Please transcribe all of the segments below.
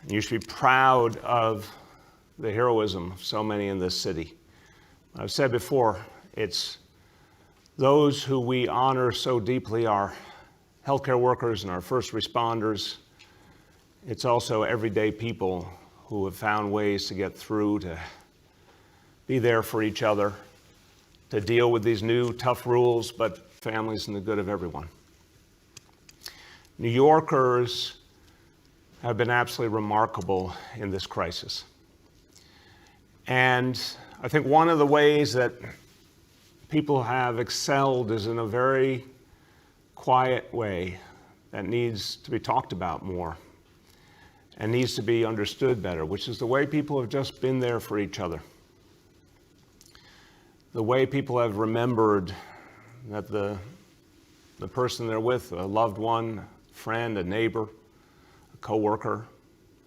You should be proud of the heroism of so many in this city. I've said before, it's those who we honor so deeply, our healthcare workers and our first responders. It's also everyday people who have found ways to get through, to be there for each other, to deal with these new tough rules, but families and the good of everyone. New Yorkers have been absolutely remarkable in this crisis. And I think one of the ways that people have excelled is in a very quiet way that needs to be talked about more and needs to be understood better, which is the way people have just been there for each other. The way people have remembered that the person they're with, a loved one, a friend, a neighbor, a coworker,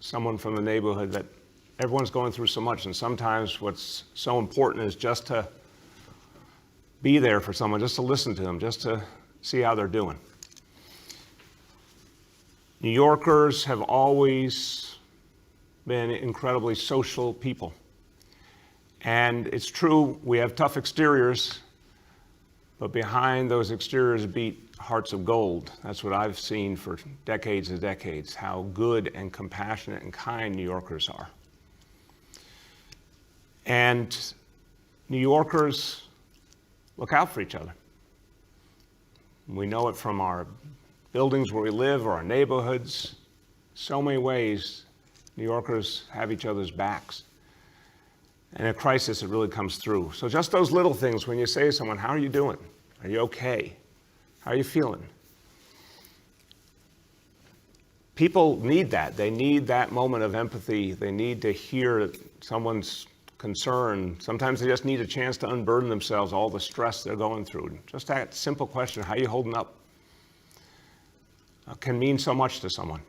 someone from the neighborhood, that everyone's going through so much, and sometimes what's so important is just to be there for someone, just to listen to them, just to see how they're doing. New Yorkers have always been incredibly social people. And it's true, we have tough exteriors, but behind those exteriors beat hearts of gold. That's what I've seen for decades and decades, how good and compassionate and kind New Yorkers are. And New Yorkers look out for each other. We know it from our buildings where we live or our neighborhoods. So many ways New Yorkers have each other's backs. And in a crisis, it really comes through. So just those little things, when you say to someone, how are you doing? Are you okay? How are you feeling? People need that. They need that moment of empathy. They need to hear someone's concern. Sometimes they just need a chance to unburden themselves, all the stress they're going through. Just that simple question, how are you holding up? Can mean so much to someone.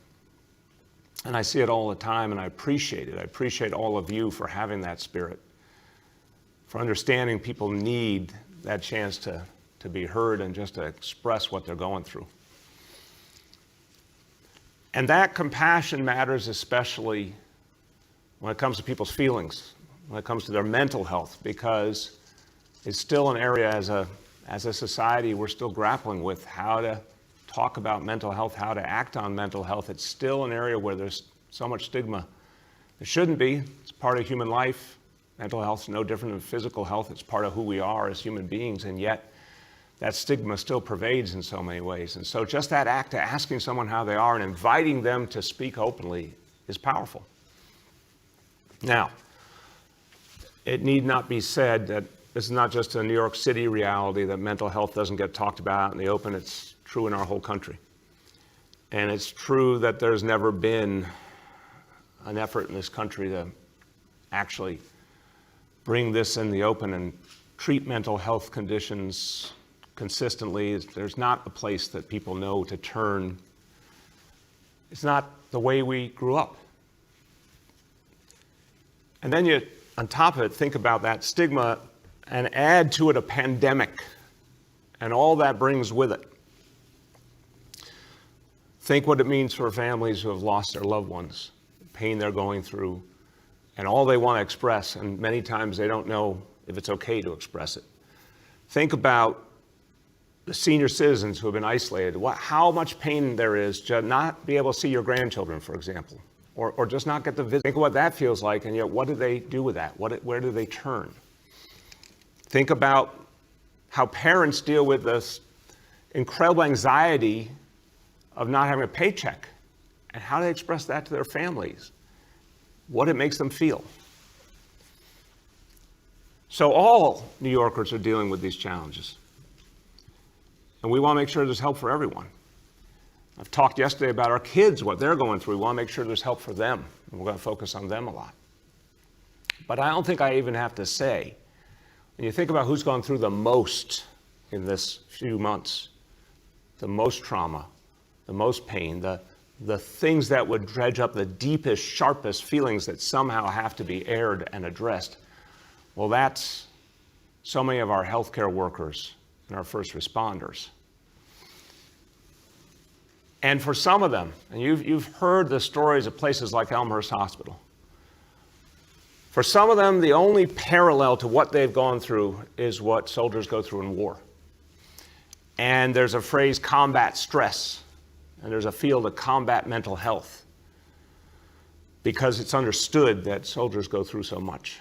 And I see it all the time, and I appreciate it. I appreciate all of you for having that spirit, for understanding people need that chance to be heard and just to express what they're going through. And that compassion matters especially when it comes to people's feelings, when it comes to their mental health, because it's still an area as a society we're still grappling with how to talk about mental health, how to act on mental health. It's still an area where there's so much stigma. There shouldn't be. It's part of human life. Mental health is no different than physical health. It's part of who we are as human beings, and yet that stigma still pervades in so many ways. And so just that act of asking someone how they are and inviting them to speak openly is powerful. Now, it need not be said that this is not just a New York City reality, that mental health doesn't get talked about in the open. It's true in our whole country. And it's true that there's never been an effort in this country to actually bring this in the open and treat mental health conditions consistently. There's not a place that people know to turn. It's not the way we grew up. And then you, on top of it, think about that stigma and add to it a pandemic and all that brings with it. Think what it means for families who have lost their loved ones, the pain they're going through, and all they want to express, and many times they don't know if it's okay to express it. Think about the senior citizens who have been isolated, how much pain there is to not be able to see your grandchildren, for example, or just not get to visit. Think of what that feels like, and yet what do they do with that? Where do they turn? Think about how parents deal with this incredible anxiety of not having a paycheck, and how they express that to their families, what it makes them feel. So all New Yorkers are dealing with these challenges. And we want to make sure there's help for everyone. I've talked yesterday about our kids, what they're going through. We want to make sure there's help for them, and we're going to focus on them a lot. But I don't think I even have to say, when you think about who's gone through the most in this few months, the most trauma, the most pain, the things that would dredge up the deepest, sharpest feelings that somehow have to be aired and addressed, well, that's so many of our healthcare workers and our first responders. And for some of them, and you've heard the stories of places like Elmhurst Hospital, for some of them, the only parallel to what they've gone through is what soldiers go through in war. And there's a phrase, combat stress, and there's a field of combat mental health, because it's understood that soldiers go through so much.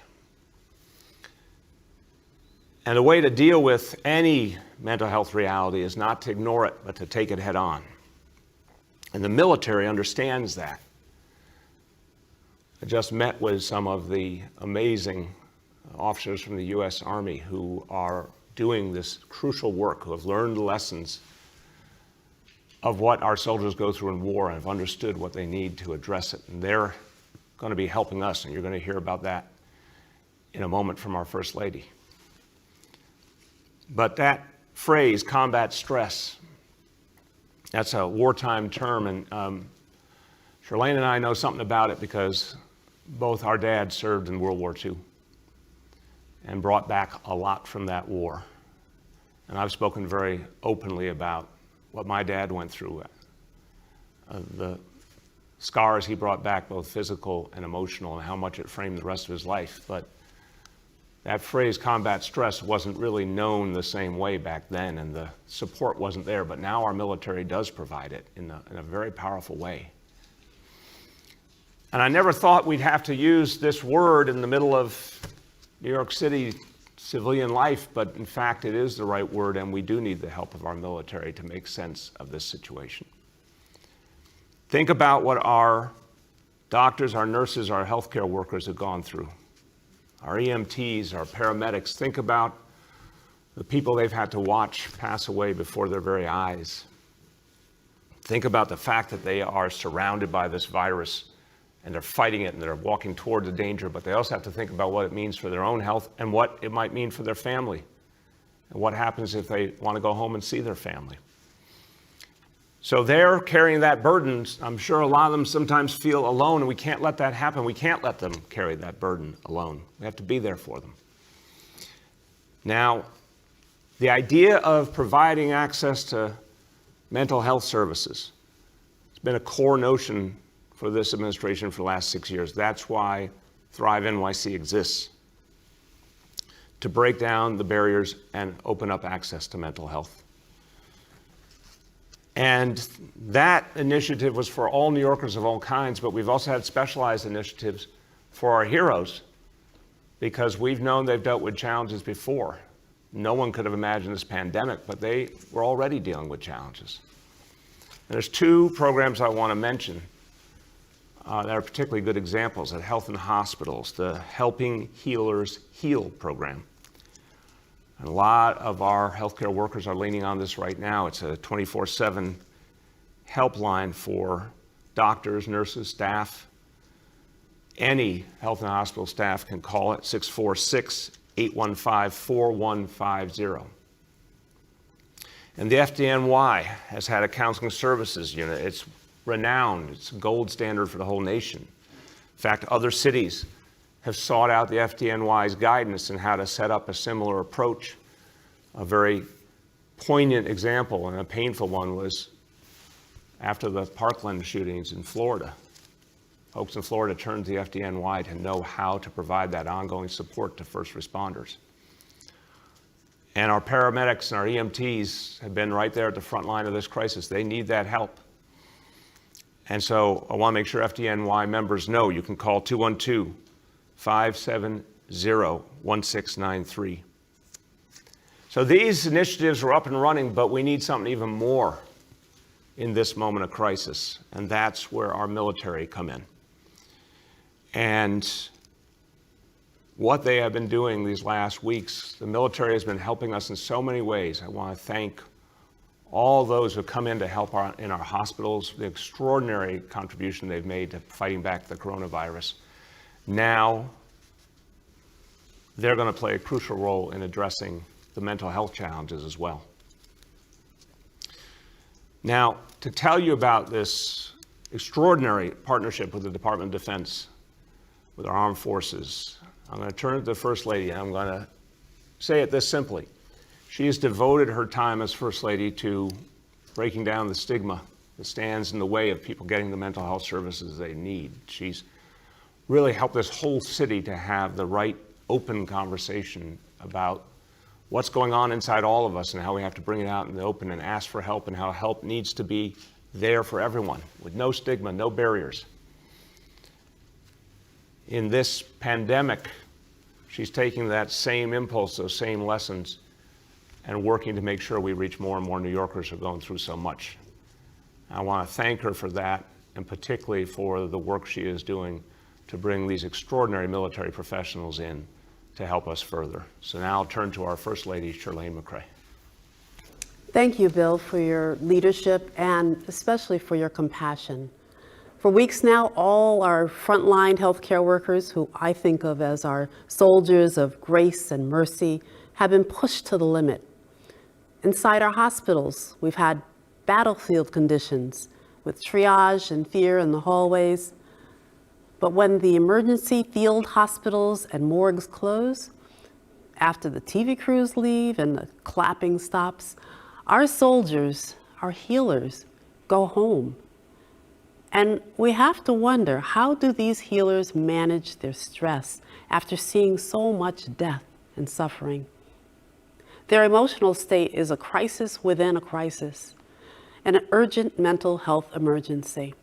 And the way to deal with any mental health reality is not to ignore it, but to take it head on. And the military understands that. I just met with some of the amazing officers from the U.S. Army who are doing this crucial work, who have learned the lessons of what our soldiers go through in war and have understood what they need to address it. And they're going to be helping us, and you're going to hear about that in a moment from our First Lady. But that phrase, combat stress, that's a wartime term, and Charlene and I know something about it because both our dads served in World War II and brought back a lot from that war. And I've spoken very openly about what my dad went through, the scars he brought back, both physical and emotional, and how much it framed the rest of his life. But that phrase, combat stress, wasn't really known the same way back then, and the support wasn't there. But now our military does provide it in a very powerful way. And I never thought we'd have to use this word in the middle of New York City civilian life, but in fact it is the right word, and we do need the help of our military to make sense of this situation. Think about what our doctors, our nurses, our healthcare workers have gone through. Our EMTs, our paramedics. Think about the people they've had to watch pass away before their very eyes. Think about the fact that they are surrounded by this virus and they're fighting it and they're walking toward the danger, but they also have to think about what it means for their own health and what it might mean for their family and what happens if they want to go home and see their family. So they're carrying that burden. I'm sure a lot of them sometimes feel alone, and we can't let that happen. We can't let them carry that burden alone. We have to be there for them. Now, the idea of providing access to mental health services has been a core notion for this administration for the last 6 years. That's why Thrive NYC exists, to break down the barriers and open up access to mental health. And that initiative was for all New Yorkers of all kinds, but we've also had specialized initiatives for our heroes, because we've known they've dealt with challenges before. No one could have imagined this pandemic, but they were already dealing with challenges. And there's two programs I want to mention that are particularly good examples at health and hospitals: the Helping Healers Heal program. And a lot of our healthcare workers are leaning on this right now. It's a 24/7 helpline for doctors, nurses, staff. Any health and hospital staff can call it, 646-815-4150. And the FDNY has had a counseling services unit. It's renowned. It's a gold standard for the whole nation. In fact, other cities have sought out the FDNY's guidance in how to set up a similar approach. A very poignant example, and a painful one, was after the Parkland shootings in Florida. Folks in Florida turned to the FDNY to know how to provide that ongoing support to first responders. And our paramedics and our EMTs have been right there at the front line of this crisis. They need that help. And so I want to make sure FDNY members know you can call 212-570-1693. So these initiatives are up and running, but we need something even more in this moment of crisis, and that's where our military come in. And what they have been doing these last weeks, the military has been helping us in so many ways. I want to thank all those who come in to help in our hospitals, the extraordinary contribution they've made to fighting back the coronavirus. Now, they're going to play a crucial role in addressing the mental health challenges as well. Now, to tell you about this extraordinary partnership with the Department of Defense, with our armed forces, I'm going to turn to the First Lady, and I'm going to say it this simply. She has devoted her time as First Lady to breaking down the stigma that stands in the way of people getting the mental health services they need. She's really helped this whole city to have the right open conversation about what's going on inside all of us and how we have to bring it out in the open and ask for help, and how help needs to be there for everyone with no stigma, no barriers. In this pandemic, she's taking that same impulse, those same lessons, and working to make sure we reach more and more New Yorkers who are going through so much. I want to thank her for that, and particularly for the work she is doing to bring these extraordinary military professionals in to help us further. So now I'll turn to our First Lady, Chirlane McCray. Thank you, Bill, for your leadership and especially for your compassion. For weeks now, all our frontline healthcare workers, who I think of as our soldiers of grace and mercy, have been pushed to the limit. Inside our hospitals, we've had battlefield conditions with triage and fear in the hallways. But when the emergency field hospitals and morgues close, after the TV crews leave and the clapping stops, our soldiers, our healers, go home. And we have to wonder, how do these healers manage their stress after seeing so much death and suffering? Their emotional state is a crisis within a crisis, and an urgent mental health emergency.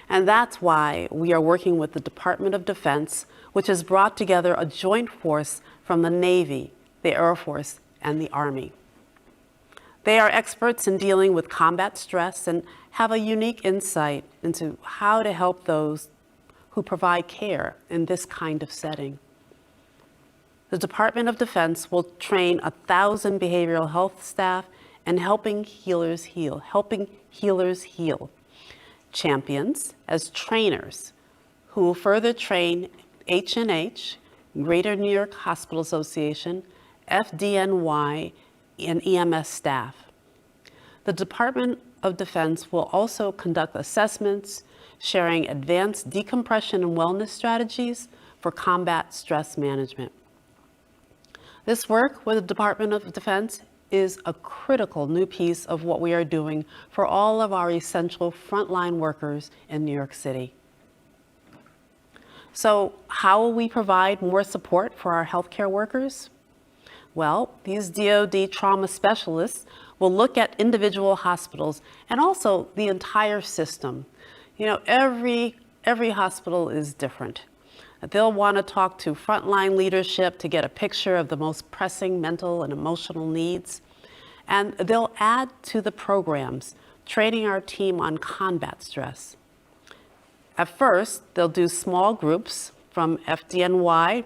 And that's why we are working with the Department of Defense, which has brought together a joint force from the Navy, the Air Force, and the Army. They are experts in dealing with combat stress and have a unique insight into how to help those who provide care in this kind of setting. The Department of Defense will train 1,000 behavioral health staff in helping healers heal. Champions as trainers who will further train H&H, Greater New York Hospital Association, FDNY, and EMS staff. The Department of Defense will also conduct assessments, sharing advanced decompression and wellness strategies for combat stress management. This work with the Department of Defense is a critical new piece of what we are doing for all of our essential frontline workers in New York City. So how will we provide more support for our healthcare workers? Well, these DoD trauma specialists will look at individual hospitals and also the entire system. You know, every hospital is different. They'll want to talk to frontline leadership to get a picture of the most pressing mental and emotional needs. And they'll add to the programs, training our team on combat stress. At first, they'll do small groups from FDNY,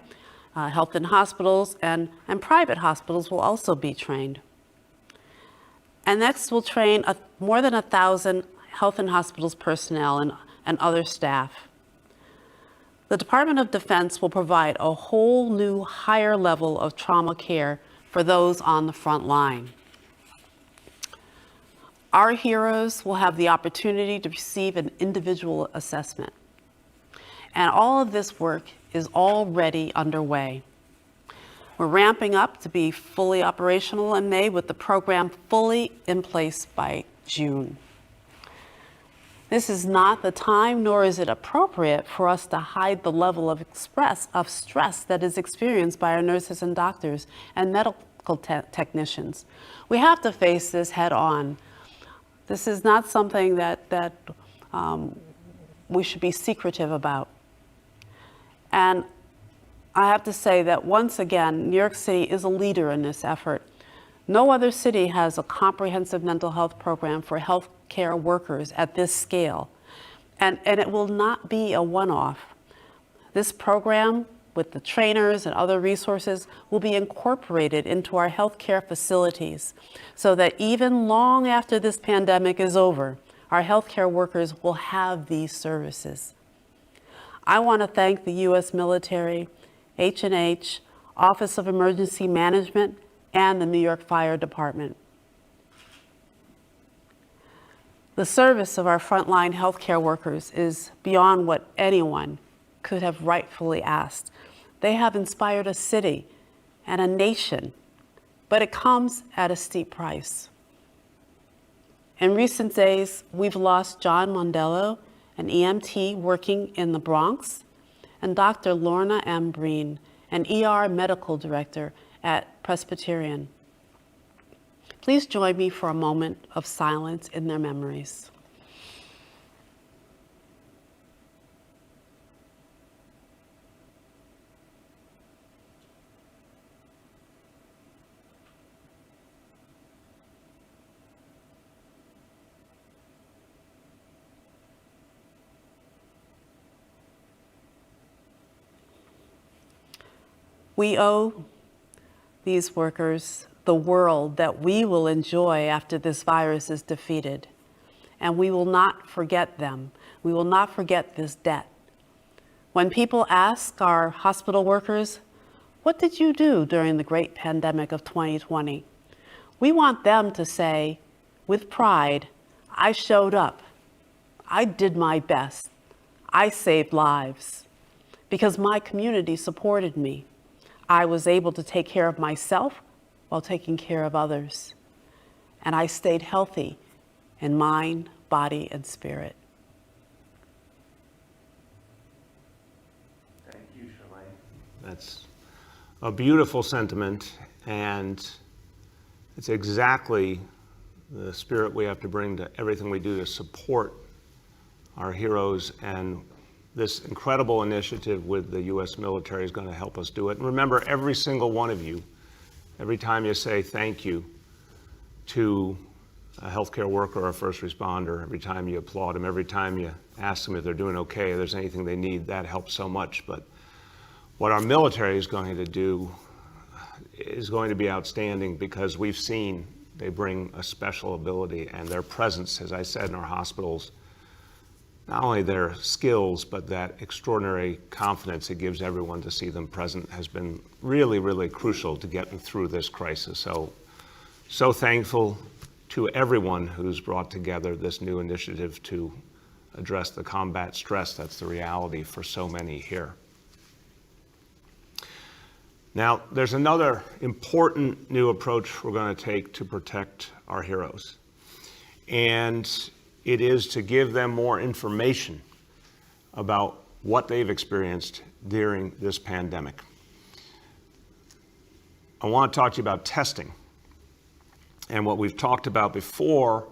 Health in Hospitals, and private hospitals will also be trained. And next, we'll train more than 1,000 Health in Hospitals personnel and other staff. The Department of Defense will provide a whole new higher level of trauma care for those on the front line. Our heroes will have the opportunity to receive an individual assessment. And all of this work is already underway. We're ramping up to be fully operational in May with the program fully in place by June. This is not the time, nor is it appropriate for us to hide the level of stress that is experienced by our nurses and doctors and medical technicians. We have to face this head on. This is not something that we should be secretive about. And I have to say that once again, New York City is a leader in this effort. No other city has a comprehensive mental health program for healthcare workers at this scale. And it will not be a one-off. This program, with the trainers and other resources, will be incorporated into our healthcare facilities so that even long after this pandemic is over, our healthcare workers will have these services. I want to thank the U.S. military, H&H, Office of Emergency Management, and the New York Fire Department. The service of our frontline healthcare workers is beyond what anyone could have rightfully asked. They have inspired a city and a nation, but it comes at a steep price. In recent days, we've lost John Mondello, an EMT working in the Bronx, and Dr. Lorna M. Breen, an ER medical director at Presbyterian. Please join me for a moment of silence in their memories. We owe these workers the world that we will enjoy after this virus is defeated. And we will not forget them. We will not forget this debt. When people ask our hospital workers, what did you do during the great pandemic of 2020? We want them to say, with pride, I showed up. I did my best. I saved lives because my community supported me. I was able to take care of myself while taking care of others. And I stayed healthy in mind, body, and spirit. Thank you, Shalane. That's a beautiful sentiment, and it's exactly the spirit we have to bring to everything we do to support our heroes, and this incredible initiative with the U.S. military is going to help us do it. And remember, every single one of you, every time you say thank you to a healthcare worker or a first responder, every time you applaud them, every time you ask them if they're doing okay, if there's anything they need, that helps so much. But what our military is going to do is going to be outstanding, because we've seen they bring a special ability, and their presence, as I said, in our hospitals, not only their skills, but that extraordinary confidence it gives everyone to see them present has been really, really crucial to getting through this crisis. So thankful to everyone who's brought together this new initiative to address the combat stress that's the reality for so many here. Now, there's another important new approach we're going to take to protect our heroes. And it is to give them more information about what they've experienced during this pandemic. I want to talk to you about testing. And what we've talked about before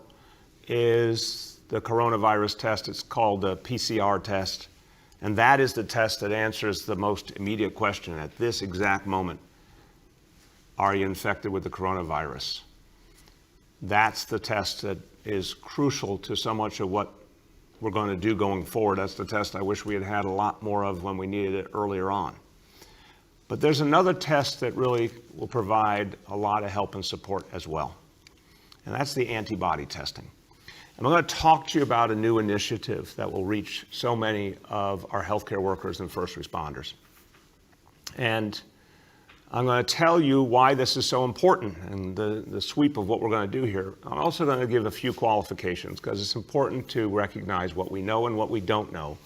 is the coronavirus test. It's called the PCR test. And that is the test that answers the most immediate question at this exact moment. Are you infected with the coronavirus? That's the test that is crucial to so much of what we're going to do going forward. That's the test I wish we had had a lot more of when we needed it earlier on. But there's another test that really will provide a lot of help and support as well. And that's the antibody testing. And I'm going to talk to you about a new initiative that will reach so many of our healthcare workers and first responders. And I'm going to tell you why this is so important and the sweep of what we're going to do here. I'm also going to give a few qualifications, because it's important to recognize what we know and what we don't know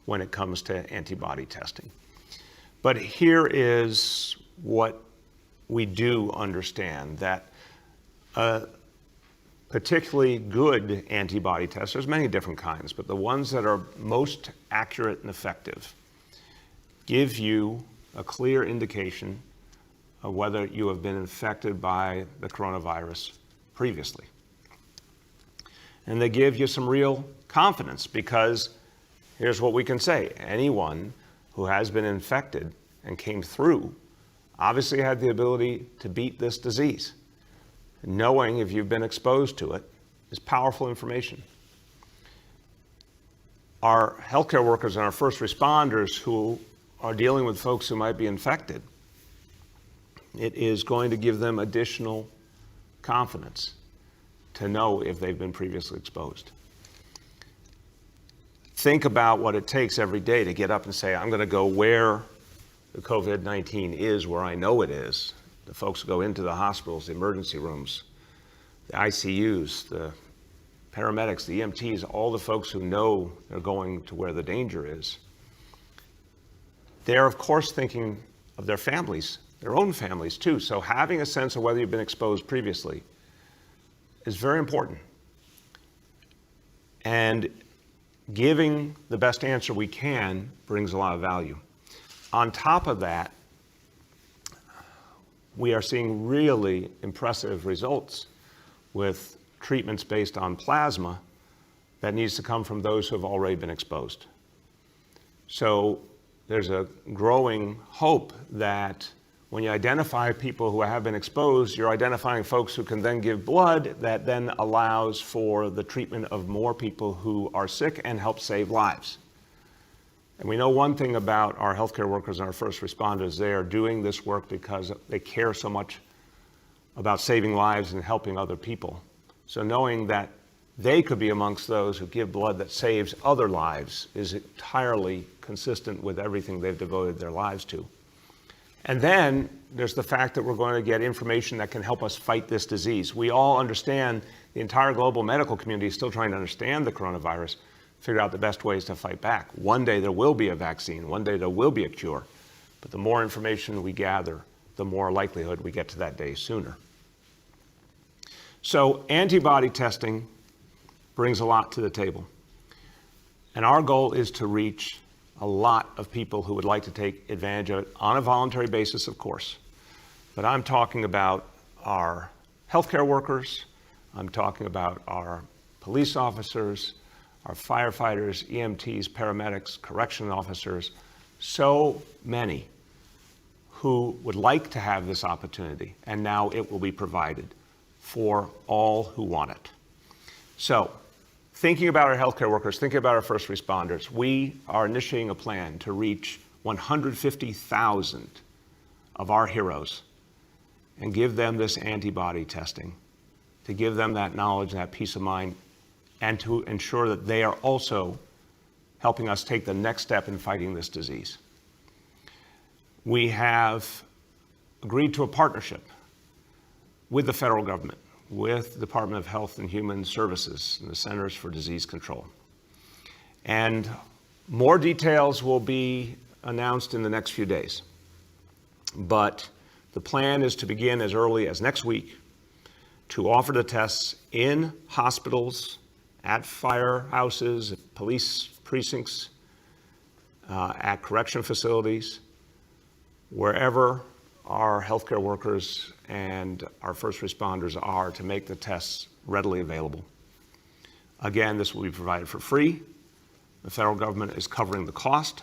when it comes to antibody testing. But here is what we do understand, that particularly good antibody tests, there's many different kinds, but the ones that are most accurate and effective give you a clear indication of whether you have been infected by the coronavirus previously. And they give you some real confidence, because here's what we can say. Anyone who has been infected and came through obviously had the ability to beat this disease. Knowing if you've been exposed to it is powerful information. Our healthcare workers and our first responders who are dealing with folks who might be infected, it is going to give them additional confidence to know if they've been previously exposed. Think about what it takes every day to get up and say, I'm going to go where the COVID-19 is, where I know it is. The folks who go into the hospitals, the emergency rooms, the ICUs, the paramedics, the EMTs, all the folks who know they're going to where the danger is. They're, of course, thinking of their families, their own families too. So having a sense of whether you've been exposed previously is very important. And giving the best answer we can brings a lot of value. On top of that, we are seeing really impressive results with treatments based on plasma that needs to come from those who have already been exposed. So there's a growing hope that when you identify people who have been exposed, you're identifying folks who can then give blood that then allows for the treatment of more people who are sick and help save lives. And we know one thing about our healthcare workers and our first responders: they are doing this work because they care so much about saving lives and helping other people. So knowing that they could be amongst those who give blood that saves other lives is entirely consistent with everything they've devoted their lives to. And then there's the fact that we're going to get information that can help us fight this disease. We all understand, the entire global medical community is still trying to understand the coronavirus, figure out the best ways to fight back. One day there will be a vaccine, one day there will be a cure, but the more information we gather, the more likelihood we get to that day sooner. So antibody testing brings a lot to the table. And our goal is to reach a lot of people who would like to take advantage of it on a voluntary basis, of course. But I'm talking about our healthcare workers, I'm talking about our police officers, our firefighters, EMTs, paramedics, correction officers, so many who would like to have this opportunity, and now it will be provided for all who want it. So, thinking about our healthcare workers, thinking about our first responders, we are initiating a plan to reach 150,000 of our heroes and give them this antibody testing, to give them that knowledge and that peace of mind, and to ensure that they are also helping us take the next step in fighting this disease. We have agreed to a partnership with the federal government, with the Department of Health and Human Services and the Centers for Disease Control. And more details will be announced in the next few days. But the plan is to begin as early as next week to offer the tests in hospitals, at firehouses, at police precincts, at correction facilities, wherever our healthcare workers and our first responders are, to make the tests readily available. Again, this will be provided for free. The federal government is covering the cost,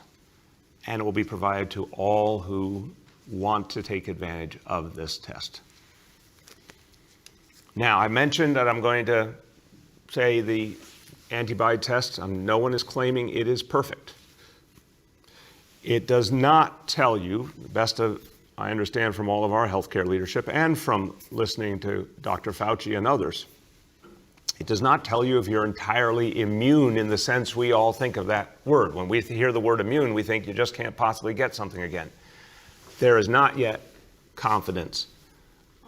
and it will be provided to all who want to take advantage of this test. Now, I mentioned that I'm going to say the antibody test, no one is claiming it is perfect. It does not tell you, the best of I understand from all of our healthcare leadership and from listening to Dr. Fauci and others, it does not tell you if you're entirely immune in the sense we all think of that word. When we hear the word immune, we think you just can't possibly get something again. There is not yet confidence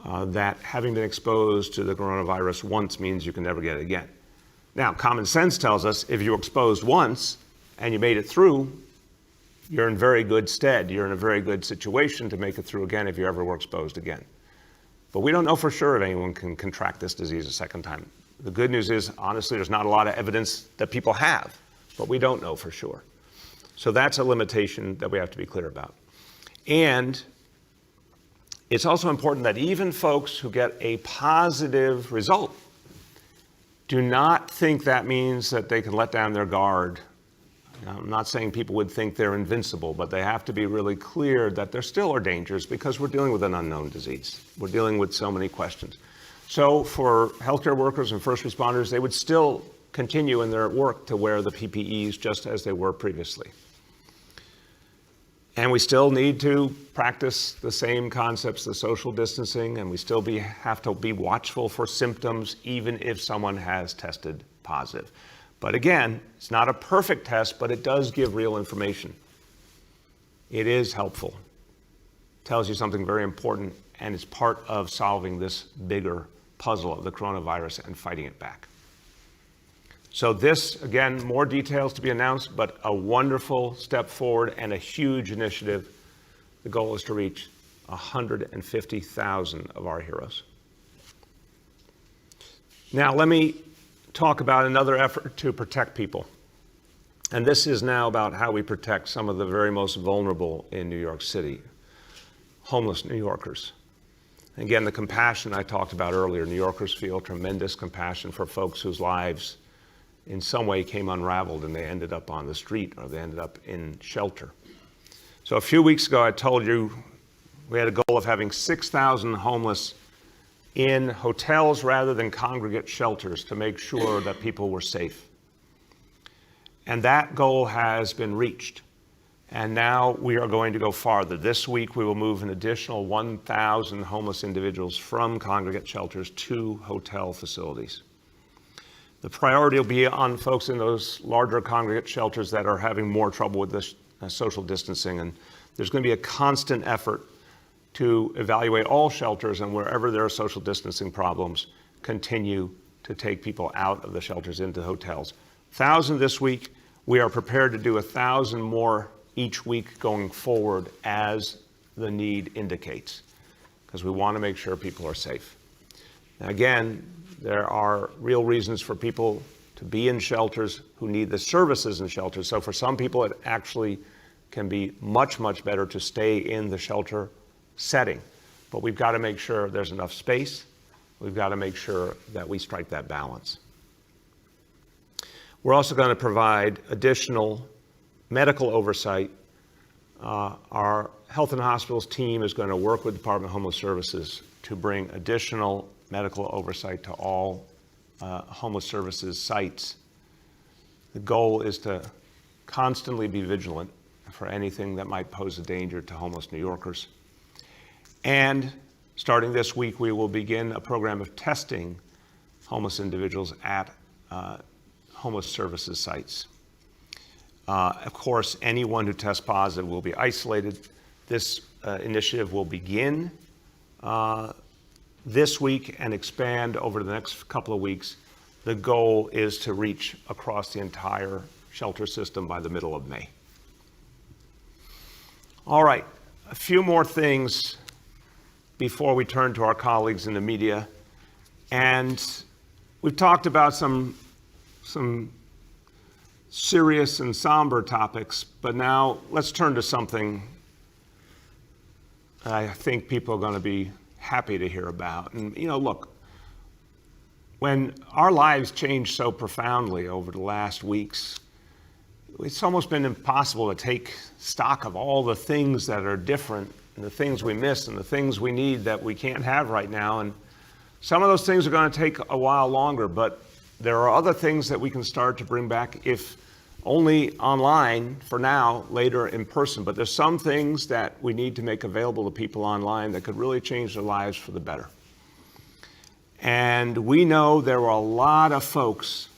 that having been exposed to the coronavirus once means you can never get it again. Now, common sense tells us if you were exposed once and you made it through, you're in very good stead. You're in a very good situation to make it through again if you ever were exposed again. But we don't know for sure if anyone can contract this disease a second time. The good news is, honestly, there's not a lot of evidence that people have, but we don't know for sure. So that's a limitation that we have to be clear about. And it's also important that even folks who get a positive result do not think that means that they can let down their guard. I'm not saying people would think they're invincible, but they have to be really clear that there still are dangers because we're dealing with an unknown disease. We're dealing with so many questions. So for healthcare workers and first responders, they would still continue in their work to wear the PPEs just as they were previously. And we still need to practice the same concepts, the social distancing, and we still have to be watchful for symptoms even if someone has tested positive. But again, it's not a perfect test, but it does give real information. It is helpful. It tells you something very important, and it's part of solving this bigger puzzle of the coronavirus and fighting it back. So this, again, more details to be announced, but a wonderful step forward and a huge initiative. The goal is to reach 150,000 of our heroes. Now, let me talk about another effort to protect people. And this is now about how we protect some of the very most vulnerable in New York City, homeless New Yorkers. Again, the compassion I talked about earlier, New Yorkers feel tremendous compassion for folks whose lives in some way came unraveled and they ended up on the street or they ended up in shelter. So a few weeks ago, I told you we had a goal of having 6,000 homeless in hotels rather than congregate shelters to make sure that people were safe. And that goal has been reached. And now we are going to go farther. This week, we will move an additional 1,000 homeless individuals from congregate shelters to hotel facilities. The priority will be on folks in those larger congregate shelters that are having more trouble with this social distancing. And there's going to be a constant effort to evaluate all shelters, and wherever there are social distancing problems, continue to take people out of the shelters into hotels. 1,000 this week. We are prepared to do 1,000 more each week going forward as the need indicates, because we want to make sure people are safe. Now, again, there are real reasons for people to be in shelters who need the services in shelters. So for some people, it actually can be much, much better to stay in the shelter setting. But we've got to make sure there's enough space. We've got to make sure that we strike that balance. We're also going to provide additional medical oversight. Our Health and Hospitals team is going to work with the Department of Homeless Services to bring additional medical oversight to all homeless services sites. The goal is to constantly be vigilant for anything that might pose a danger to homeless New Yorkers. And starting this week, we will begin a program of testing homeless individuals at homeless services sites. Of course, anyone who tests positive will be isolated. This initiative will begin this week and expand over the next couple of weeks. The goal is to reach across the entire shelter system by the middle of May. All right, a few more things before we turn to our colleagues in the media. And we've talked about some serious and somber topics, but now let's turn to something I think people are going to be happy to hear about. And, you know, look, when our lives changed so profoundly over the last weeks, it's almost been impossible to take stock of all the things that are different and the things we miss and the things we need that we can't have right now. And some of those things are going to take a while longer, but there are other things that we can start to bring back, if only online for now, later in person. But there's some things that we need to make available to people online that could really change their lives for the better. And we know there were a lot of folks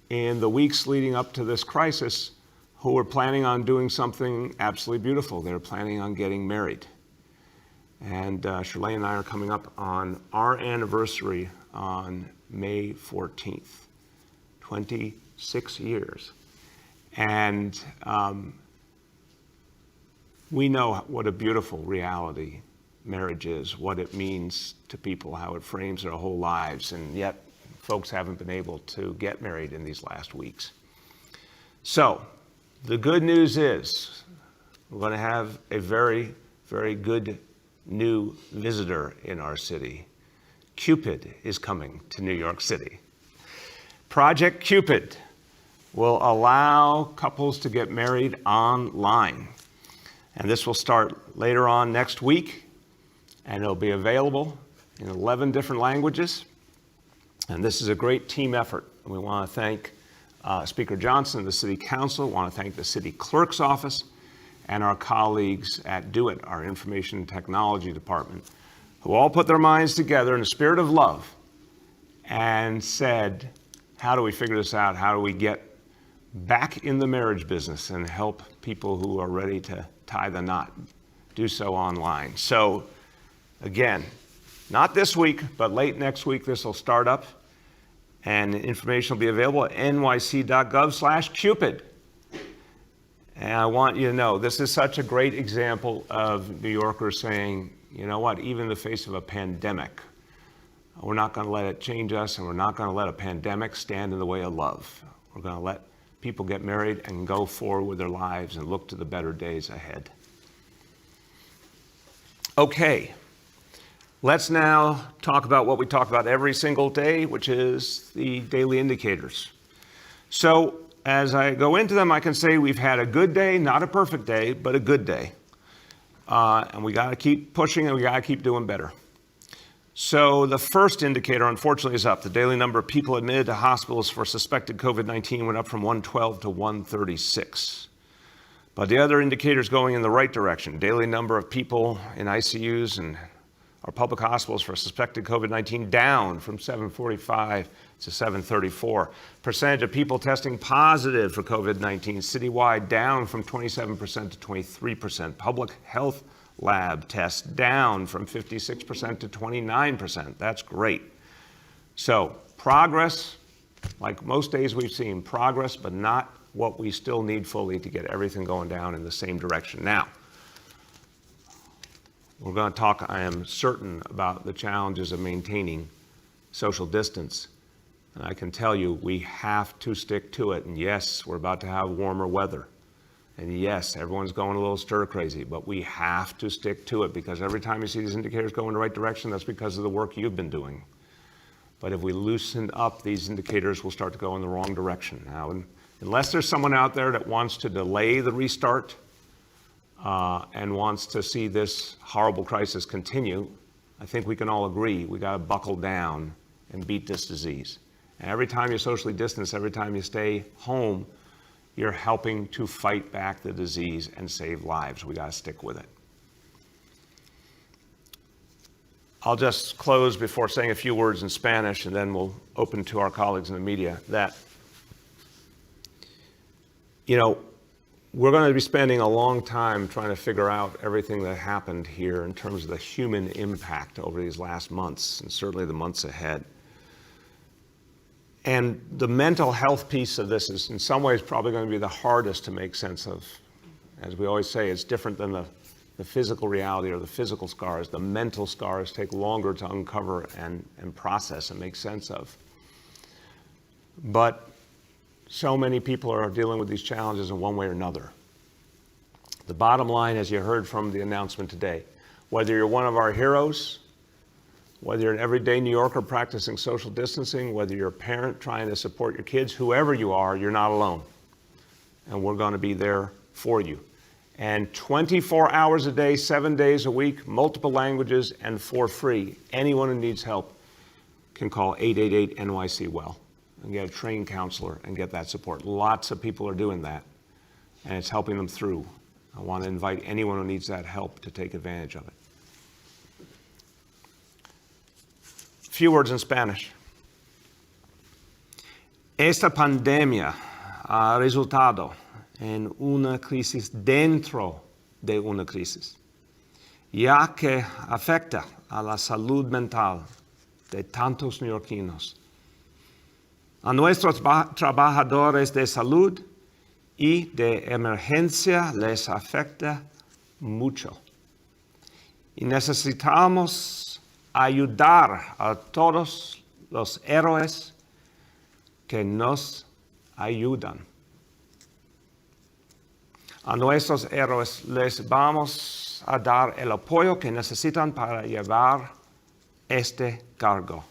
in the weeks leading up to this crisis who were planning on doing something absolutely beautiful. They were planning on getting married. And Shirley and I are coming up on our anniversary on May 14th, 26 years. And we know what a beautiful reality marriage is, what it means to people, how it frames their whole lives, and yet folks haven't been able to get married in these last weeks. So the good news is we're going to have a very, very good new visitor in our city. Cupid is coming to New York City. Project Cupid will allow couples to get married online. And this will start later on next week, and it'll be available in 11 different languages. And this is a great team effort. We want to thank Speaker Johnson, the City Council. We want to thank the City Clerk's Office and our colleagues at Do It, our Information Technology Department, who all put their minds together in a spirit of love and said, how do we figure this out? How do we get back in the marriage business and help people who are ready to tie the knot do so online? So again, not this week, but late next week, this will start up, and information will be available at nyc.gov/Cupid. And I want you to know, this is such a great example of New Yorkers saying, you know what, even in the face of a pandemic, We're not going to let it change us, and we're not going to let a pandemic stand in the way of love. We're going to let people get married and go forward with their lives and look to the better days ahead. Okay, let's now talk about what we talk about every single day, which is the daily indicators. So as I go into them, I can say we've had a good day, not a perfect day, but a good day. And we got to keep pushing, and we got to keep doing better. So the first indicator, unfortunately, is up. The daily number of people admitted to hospitals for suspected COVID-19 went up from 112 to 136. But the other indicator is going in the right direction. Daily number of people in ICUs and our public hospitals for suspected COVID-19 down from 745 to 734. Percentage of people testing positive for COVID-19 citywide down from 27% to 23%. Public health lab tests down from 56% to 29%. That's great. So progress, like most days we've seen, progress, but not what we still need fully to get everything going down in the same direction. Now, we're going to talk, I am certain, about the challenges of maintaining social distance. And I can tell you, we have to stick to it. And yes, we're about to have warmer weather. And yes, everyone's going a little stir crazy, but we have to stick to it, because every time you see these indicators go in the right direction, that's because of the work you've been doing. But if we loosen up these indicators, we'll start to go in the wrong direction. Now, unless there's someone out there that wants to delay the restart and wants to see this horrible crisis continue, I think we can all agree we got to buckle down and beat this disease. And every time you socially distance, every time you stay home, you're helping to fight back the disease and save lives. We got to stick with it. I'll just close before saying a few words in Spanish, and then we'll open to our colleagues in the media that, we're going to be spending a long time trying to figure out everything that happened here in terms of the human impact over these last months, and certainly the months ahead. And the mental health piece of this is in some ways probably going to be the hardest to make sense of. As we always say, it's different than the physical reality or the physical scars. The mental scars take longer to uncover and process and make sense of. But so many people are dealing with these challenges in one way or another. The bottom line, as you heard from the announcement today, whether you're one of our heroes, whether you're an everyday New Yorker practicing social distancing, whether you're a parent trying to support your kids, whoever you are, you're not alone. And we're going to be there for you. And 24 hours a day, 7 days a week, multiple languages, and for free. Anyone who needs help can call 888-NYC-WELL and get a trained counselor and get that support. Lots of people are doing that, and it's helping them through. I want to invite anyone who needs that help to take advantage of it. A few words in Spanish. Esta pandemia ha resultado en una crisis dentro de una crisis, ya que afecta a la salud mental de tantos neoyorquinos, a nuestros trabajadores de salud y de emergencia les afecta mucho. Y necesitamos ayudar a todos los héroes que nos ayudan. A nuestros héroes les vamos a dar el apoyo que necesitan para llevar este cargo,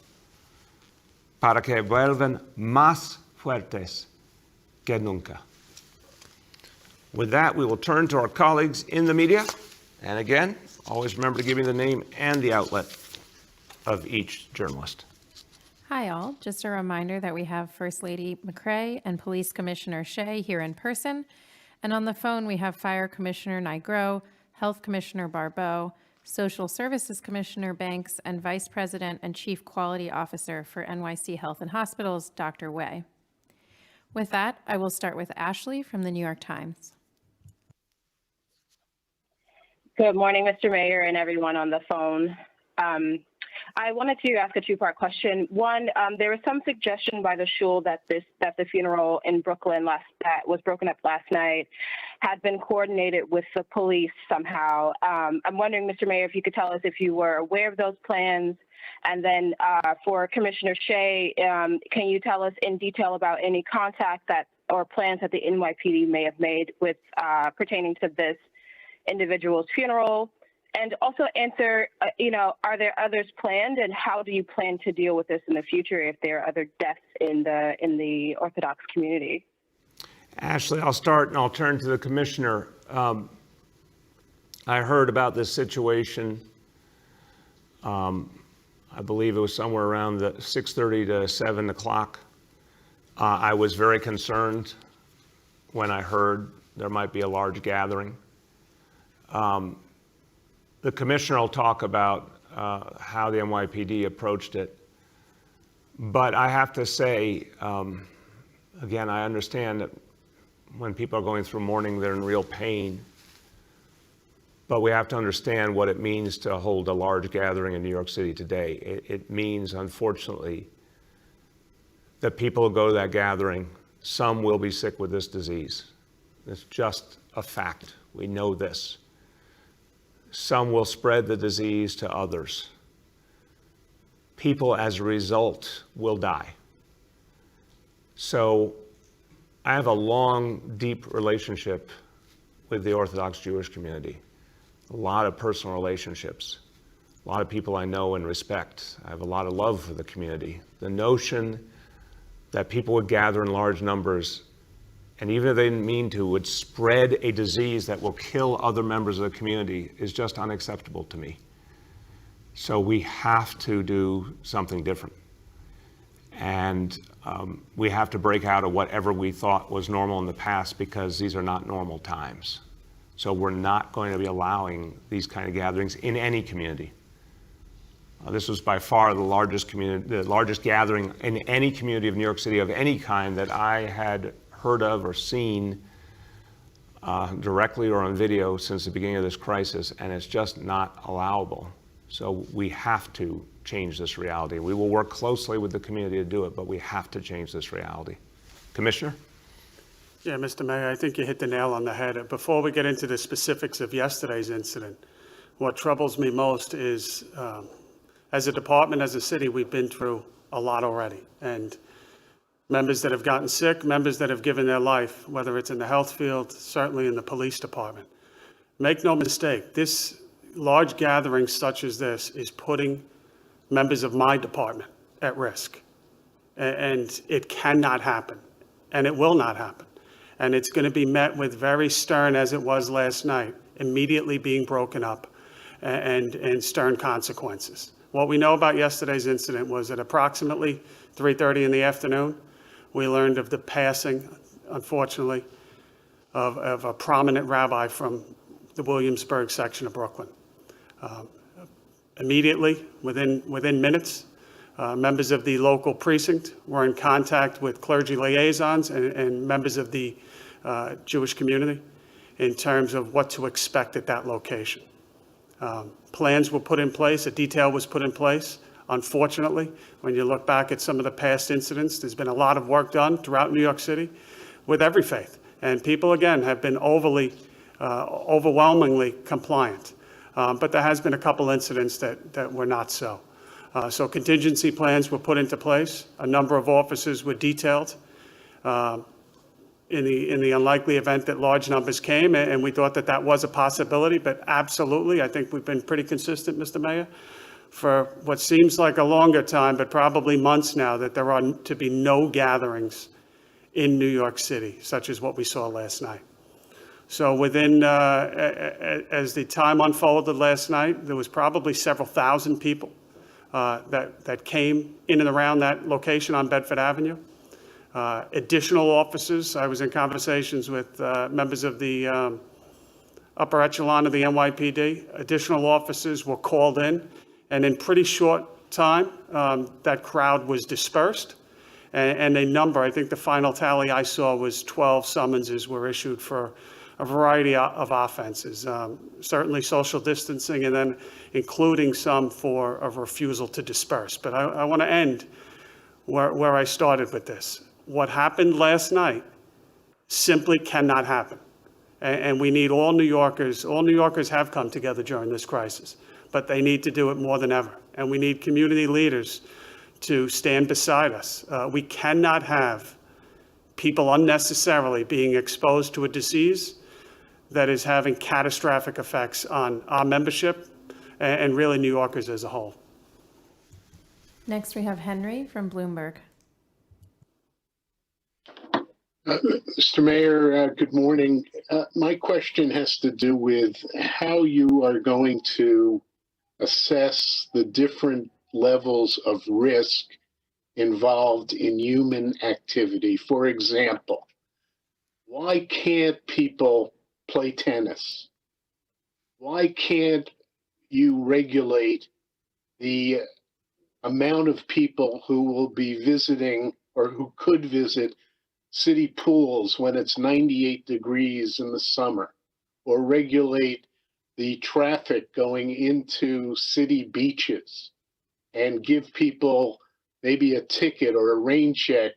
para que vuelvan más fuertes que nunca. With that, we will turn to our colleagues in the media. And again, always remember to give me the name and the outlet of each journalist. Hi, all. Just a reminder that we have First Lady McCray and Police Commissioner Shea here in person. And on the phone, we have Fire Commissioner Nigro, Health Commissioner Barbeau, Social Services Commissioner Banks, and Vice President and Chief Quality Officer for NYC Health and Hospitals, Dr. Way. With that, I will start with Ashley from the New York Times. Good morning, Mr. Mayor and everyone on the phone. I wanted to ask a two-part question. One, there was some suggestion by the shul that the funeral in Brooklyn that was broken up last night had been coordinated with the police somehow. I'm wondering, Mr. Mayor, if you could tell us if you were aware of those plans. And then for Commissioner Shea, can you tell us in detail about any contact that or plans that the NYPD may have made with pertaining to this individual's funeral? And also answer, are there others planned, and how do you plan to deal with this in the future if there are other deaths in the Orthodox community? Ashley, I'll start and I'll turn to the commissioner. I heard about this situation. I believe it was somewhere around the 6:30 to 7 o'clock. I was very concerned when I heard there might be a large gathering. The commissioner will talk about how the NYPD approached it. But I have to say, again, I understand that when people are going through mourning, they're in real pain. But we have to understand what it means to hold a large gathering in New York City today. It means, unfortunately, that people who go to that gathering, some will be sick with this disease. It's just a fact. We know this. Some will spread the disease to others. People, as a result, will die. So I have a long, deep relationship with the Orthodox Jewish community. A lot of personal relationships. A lot of people I know and respect. I have a lot of love for the community. The notion that people would gather in large numbers, and even if they didn't mean to, would spread a disease that will kill other members of the community is just unacceptable to me. So we have to do something different. And we have to break out of whatever we thought was normal in the past, because these are not normal times. So we're not going to be allowing these kind of gatherings in any community. This was by far the largest gathering in any community of New York City of any kind that I had heard of or seen directly or on video since the beginning of this crisis, and it's just not allowable. So we have to change this reality. We will work closely with the community to do it, but we have to change this reality. Commissioner? Yeah, Mr. Mayor, I think you hit the nail on the head. Before we get into the specifics of yesterday's incident, what troubles me most is, as a department, as a city, we've been through a lot already. And members that have gotten sick, members that have given their life, whether it's in the health field, certainly in the police department. Make no mistake, this large gathering such as this is putting members of my department at risk. And it cannot happen, and it will not happen. And it's going to be met with very stern, as it was last night, immediately being broken up and stern consequences. What we know about yesterday's incident was at approximately 3:30 in the afternoon, we learned of the passing, unfortunately, of a prominent rabbi from the Williamsburg section of Brooklyn. Immediately, within minutes, members of the local precinct were in contact with clergy liaisons and members of the Jewish community in terms of what to expect at that location. Plans were put in place, a detail was put in place. Unfortunately, when you look back at some of the past incidents, there's been a lot of work done throughout New York City with every faith. And people, again, have been overwhelmingly compliant. But there has been a couple incidents that were not so. So contingency plans were put into place. A number of officers were detailed in the unlikely event that large numbers came, and we thought that was a possibility. But absolutely, I think we've been pretty consistent, Mr. Mayor, for what seems like a longer time, but probably months now, that there are to be no gatherings in New York City, such as what we saw last night. So within, as the time unfolded last night, there was probably several thousand people that came in and around that location on Bedford Avenue. Additional officers, I was in conversations with members of the upper echelon of the NYPD. Additional officers were called in, and in pretty short time, that crowd was dispersed. And a number, I think the final tally I saw was 12 summonses were issued for a variety of offenses, certainly social distancing, and then including some for a refusal to disperse. But I want to end where I started with this. What happened last night simply cannot happen. And we need all New Yorkers. All New Yorkers have come together during this crisis, but they need to do it more than ever. And we need community leaders to stand beside us. We cannot have people unnecessarily being exposed to a disease that is having catastrophic effects on our membership and really New Yorkers as a whole. Next, we have Henry from Bloomberg. Mr. Mayor, good morning. My question has to do with how you are going to assess the different levels of risk involved in human activity. For example, why can't people play tennis? Why can't you regulate the amount of people who will be visiting or who could visit city pools when it's 98 degrees in the summer, or regulate the traffic going into city beaches and give people maybe a ticket or a rain check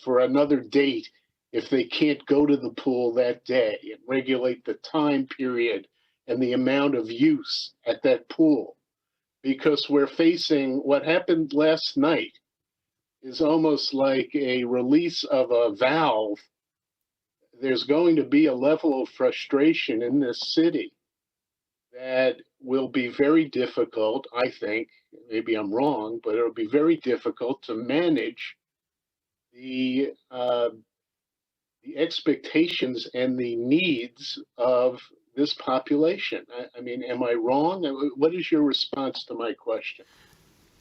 for another date if they can't go to the pool that day, and regulate the time period and the amount of use at that pool. Because we're facing what happened last night is almost like a release of a valve. There's going to be a level of frustration in this city that will be very difficult, I think. Maybe I'm wrong, but it'll be very difficult to manage the expectations and the needs of this population. I mean, am I wrong? What is your response to my question?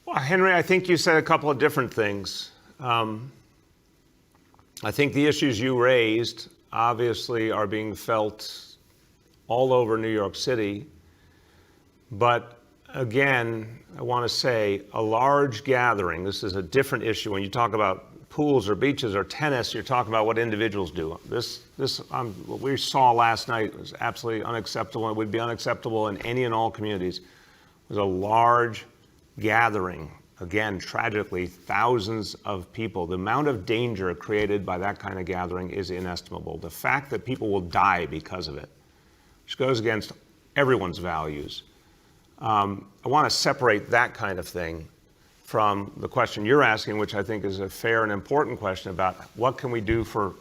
Well, Henry, I think you said a couple of different things. I think the issues you raised obviously are being felt all over New York City. But again, I want to say a large gathering, this is a different issue. When you talk about pools or beaches or tennis, you're talking about what individuals do. What we saw last night was absolutely unacceptable. It would be unacceptable in any and all communities. It was a large gathering. Again, tragically, thousands of people. The amount of danger created by that kind of gathering is inestimable. The fact that people will die because of it, which goes against everyone's values. I want to separate that kind of thing from the question you're asking, which I think is a fair and important question about what can we do for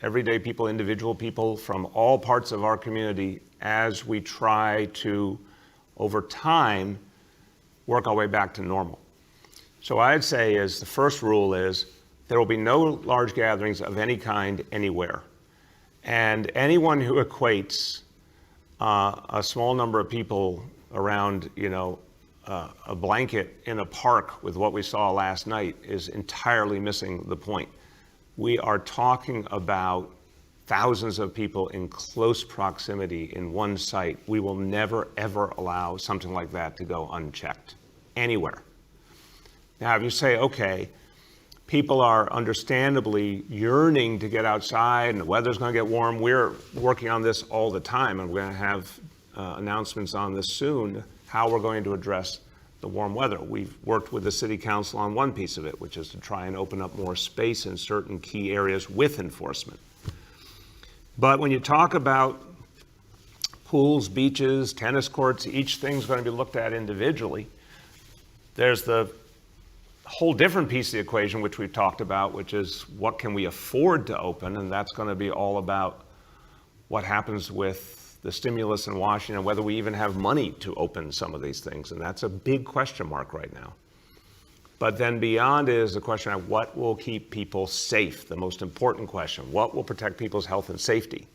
everyday people, individual people from all parts of our community as we try to, over time, work our way back to normal. So I'd say is the first rule is there will be no large gatherings of any kind anywhere. And anyone who equates a small number of people around, a blanket in a park with what we saw last night is entirely missing the point. We are talking about thousands of people in close proximity in one site. We will never, ever allow something like that to go unchecked anywhere. Now, if you say, okay, people are understandably yearning to get outside and the weather's going to get warm, we're working on this all the time, and we're going to have announcements on this soon, how we're going to address the warm weather. We've worked with the city council on one piece of it, which is to try and open up more space in certain key areas with enforcement. But when you talk about pools, beaches, tennis courts, each thing's going to be looked at individually. There's the whole different piece of the equation, which we've talked about, which is what can we afford to open? And that's going to be all about what happens with the stimulus in Washington, whether we even have money to open some of these things. And that's a big question mark right now. But then beyond is the question of what will keep people safe, the most important question. What will protect people's health and safety?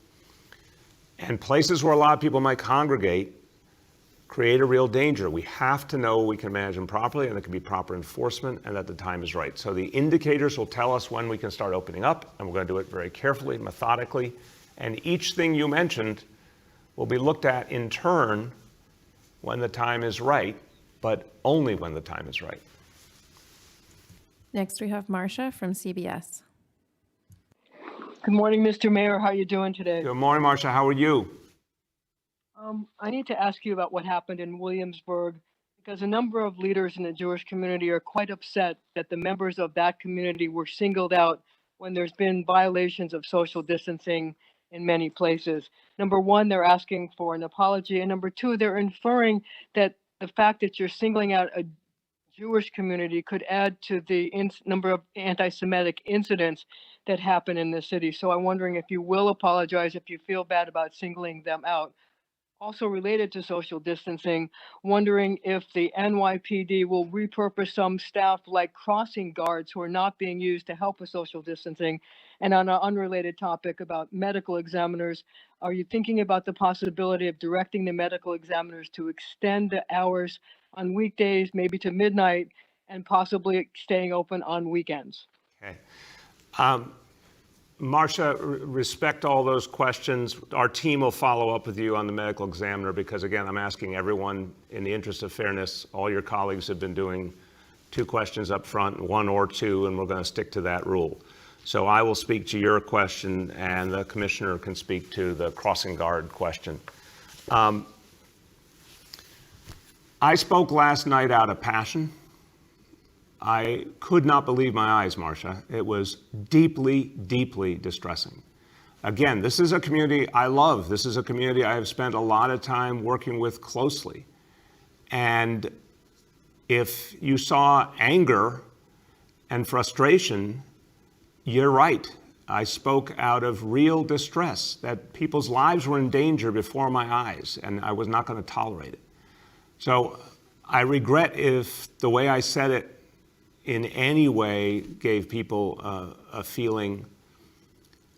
And places where a lot of people might congregate create a real danger. We have to know we can manage them properly and there can be proper enforcement and that the time is right. So the indicators will tell us when we can start opening up, and we're going to do it very carefully, methodically. And each thing you mentioned will be looked at in turn when the time is right, but only when the time is right. Next, we have Marcia from CBS. Good morning, Mr. Mayor. How are you doing today? Good morning, Marcia. How are you? I need to ask you about what happened in Williamsburg, because a number of leaders in the Jewish community are quite upset that the members of that community were singled out when there's been violations of social distancing in many places. Number one, they're asking for an apology. And number two, they're inferring that the fact that you're singling out a Jewish community could add to the number of anti-Semitic incidents that happen in the city. So I'm wondering if you will apologize if you feel bad about singling them out. Also related to social distancing, wondering if the NYPD will repurpose some staff like crossing guards who are not being used to help with social distancing. And on an unrelated topic about medical examiners, are you thinking about the possibility of directing the medical examiners to extend the hours on weekdays, maybe to midnight, and possibly staying open on weekends? Okay. Marcia, respect all those questions. Our team will follow up with you on the medical examiner because, again, I'm asking everyone in the interest of fairness. All your colleagues have been doing 2 questions up front, 1 or 2, and we're going to stick to that rule. So I will speak to your question, and the commissioner can speak to the crossing guard question. I spoke last night out of passion. I could not believe my eyes, Marcia. It was deeply, deeply distressing. Again, this is a community I love. This is a community I have spent a lot of time working with closely. And if you saw anger and frustration, you're right. I spoke out of real distress that people's lives were in danger before my eyes, and I was not going to tolerate it. So I regret if the way I said it in any way gave people a feeling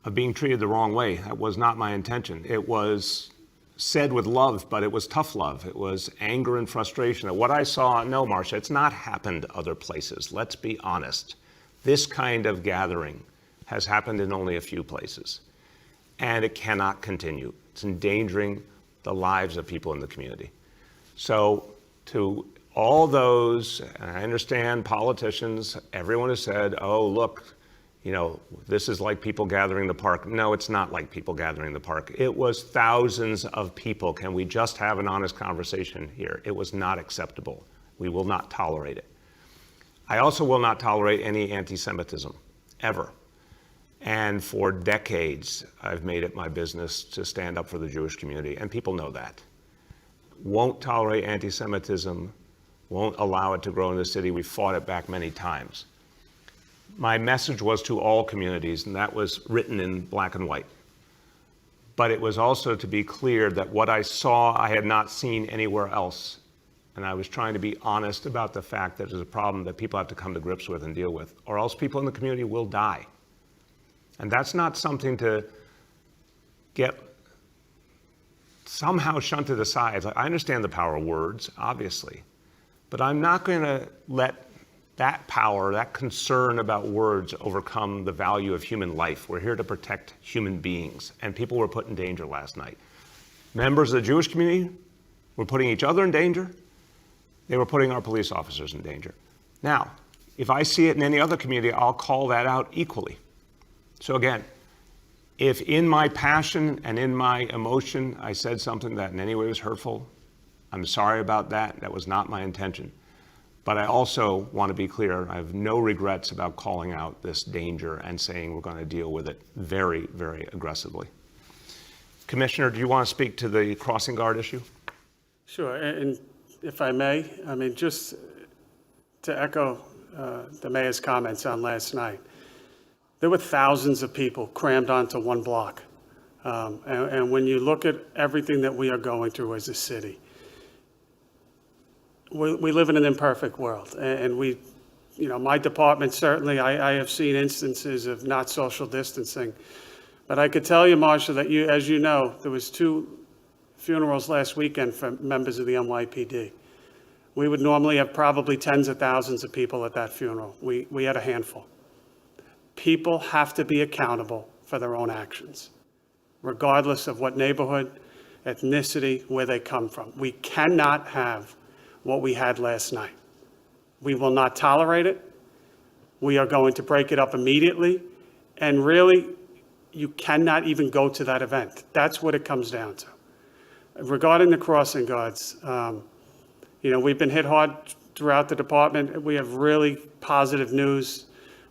of being treated the wrong way. That was not my intention. It was said with love, but it was tough love. It was anger and frustration. What I saw, no, Marcia, it's not happened other places. Let's be honest. This kind of gathering has happened in only a few places, and it cannot continue. It's endangering the lives of people in the community. So to all those, and I understand politicians, everyone has said, oh, look, you know, this is like people gathering in the park. No, it's not like people gathering in the park. It was thousands of people. Can we just have an honest conversation here? It was not acceptable. We will not tolerate it. I also will not tolerate any anti-Semitism, ever. And for decades, I've made it my business to stand up for the Jewish community, and people know that. Won't tolerate anti-Semitism, won't allow it to grow in the city. We fought it back many times. My message was to all communities, and that was written in black and white. But it was also to be clear that what I saw, I had not seen anywhere else. And I was trying to be honest about the fact that there's a problem that people have to come to grips with and deal with, or else people in the community will die. And that's not something to get somehow shunted aside. I understand the power of words, obviously. But I'm not going to let that power, that concern about words overcome the value of human life. We're here to protect human beings, and people were put in danger last night. Members of the Jewish community were putting each other in danger. They were putting our police officers in danger. Now, if I see it in any other community, I'll call that out equally. So again, if in my passion and in my emotion I said something that in any way was hurtful, I'm sorry about that. That was not my intention. But I also want to be clear, I have no regrets about calling out this danger and saying we're going to deal with it very, very aggressively. Commissioner, do you want to speak to the crossing guard issue? Sure, and if I may, I mean, just to echo the mayor's comments on last night, there were thousands of people crammed onto one block. And when you look at everything that we are going through as a city, we live in an imperfect world, and we, you know, my department certainly, I have seen instances of not social distancing, but I could tell you, Marcia, that you, as you know, there was 2 funerals last weekend for members of the NYPD. We would normally have probably tens of thousands of people at that funeral. We had a handful. People have to be accountable for their own actions, regardless of what neighborhood, ethnicity, where they come from. We cannot have what we had last night. We will not tolerate it. We are going to break it up immediately. And really, you cannot even go to that event. That's what it comes down to. Regarding the crossing guards, you know, we've been hit hard throughout the department. We have really positive news.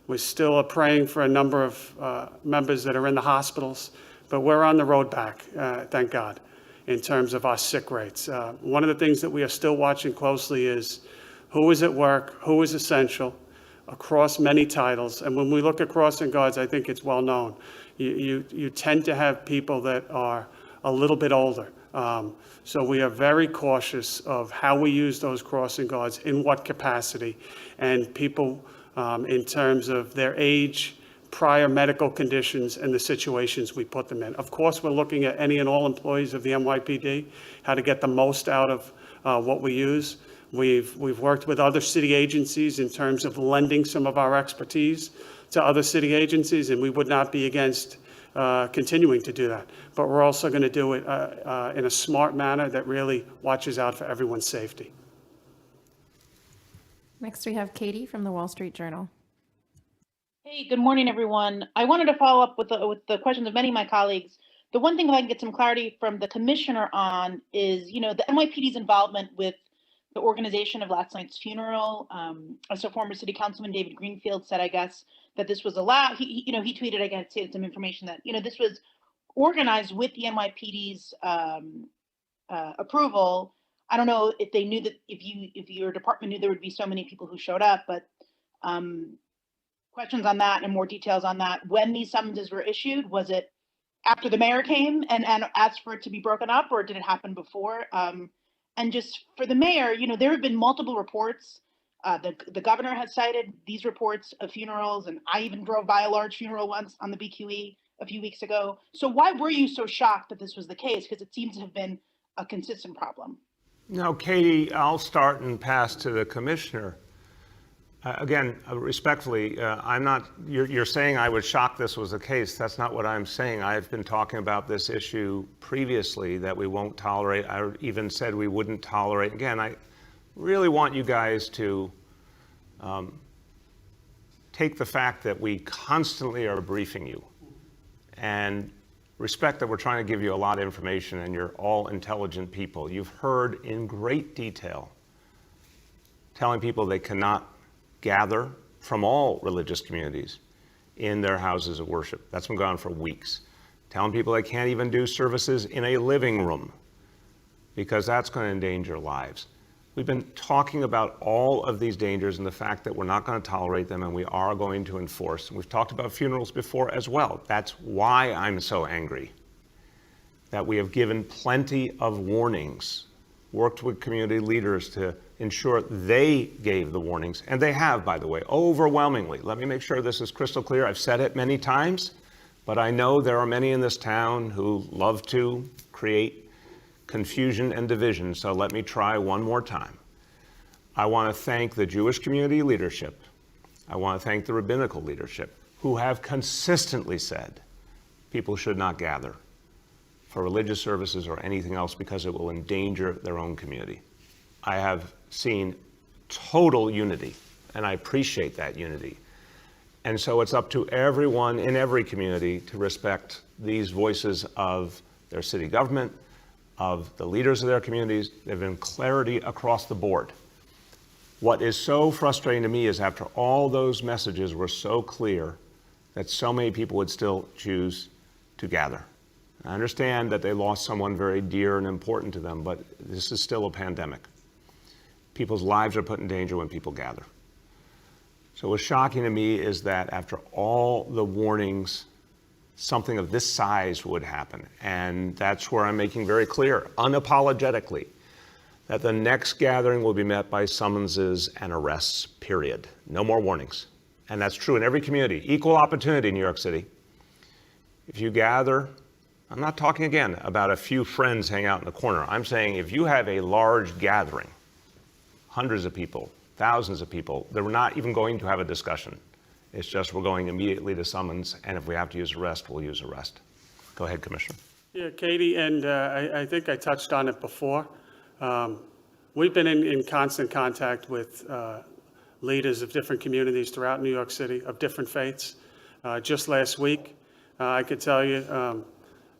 We still are praying for a number of members that are in the hospitals but we're on the road back, thank God, in terms of our sick rates. One of the things that we are still watching closely is who is at work, who is essential, across many titles. And when we look at crossing guards, I think it's well known. You tend to have people that are a little bit older. So we are very cautious of how we use those crossing guards, in what capacity, and people in terms of their age, prior medical conditions, and the situations we put them in. Of course, we're looking at any and all employees of the NYPD, how to get the most out of what we use. We've worked with other city agencies in terms of lending some of our expertise to other city agencies, and we would not be against continuing to do that. But we're also going to do it in a smart manner that really watches out for everyone's safety. Next, we have Katie from the Wall Street Journal. Hey, good morning, everyone. I wanted to follow up with the questions of many of my colleagues. The one thing that I can get some clarity from the commissioner on is, the NYPD's involvement with the organization of last night's funeral. So former city councilman David Greenfield said, I guess, that this was allowed. He tweeted, I guess, some information that, this was organized with the NYPD's approval. I don't know if they knew that, if your department knew there would be so many people who showed up, but questions on that and more details on that. When these summonses were issued, was it after the mayor came and asked for it to be broken up, or did it happen before? And just for the mayor, there have been multiple reports. The governor has cited these reports of funerals, and I even drove by a large funeral once on the BQE a few weeks ago. So why were you so shocked that this was the case? Because it seems to have been a consistent problem. No, Katie, I'll start and pass to the commissioner. Again, respectfully, I'm not, you're saying I was shocked this was the case. That's not what I'm saying. I've been talking about this issue previously, that we won't tolerate. I even said we wouldn't tolerate. Again, I really want you guys to take the fact that we constantly are briefing you and respect that we're trying to give you a lot of information, and you're all intelligent people. You've heard in great detail telling people they cannot gather from all religious communities in their houses of worship. That's been going on for weeks. Telling people they can't even do services in a living room because that's going to endanger lives. We've been talking about all of these dangers and the fact that we're not going to tolerate them, and we are going to enforce. And we've talked about funerals before as well. That's why I'm so angry that we have given plenty of warnings, worked with community leaders to ensure they gave the warnings, and they have, by the way, overwhelmingly. Let me make sure this is crystal clear. I've said it many times, but I know there are many in this town who love to create confusion and division, so let me try one more time. I want to thank the Jewish community leadership. I want to thank the rabbinical leadership, who have consistently said people should not gather for religious services or anything else because it will endanger their own community. I have seen total unity, and I appreciate that unity. And so it's up to everyone in every community to respect these voices of their city government, of the leaders of their communities. There have been clarity across the board. What is so frustrating to me is after all those messages were so clear that so many people would still choose to gather. I understand that they lost someone very dear and important to them, but this is still a pandemic. People's lives are put in danger when people gather. So what's shocking to me is that after all the warnings, something of this size would happen. And that's where I'm making very clear, unapologetically, that the next gathering will be met by summonses and arrests, period. No more warnings. And that's true in every community. Equal opportunity in New York City. If you gather, I'm not talking again about a few friends hang out in the corner. I'm saying if you have a large gathering, hundreds of people, thousands of people, they're not even going to have a discussion. It's just we're going immediately to summons, and if we have to use arrest, we'll use arrest. Go ahead, Commissioner. Yeah, Katie, and I think I touched on it before. We've been in constant contact with leaders of different communities throughout New York City, of different faiths. Just last week, I could tell you,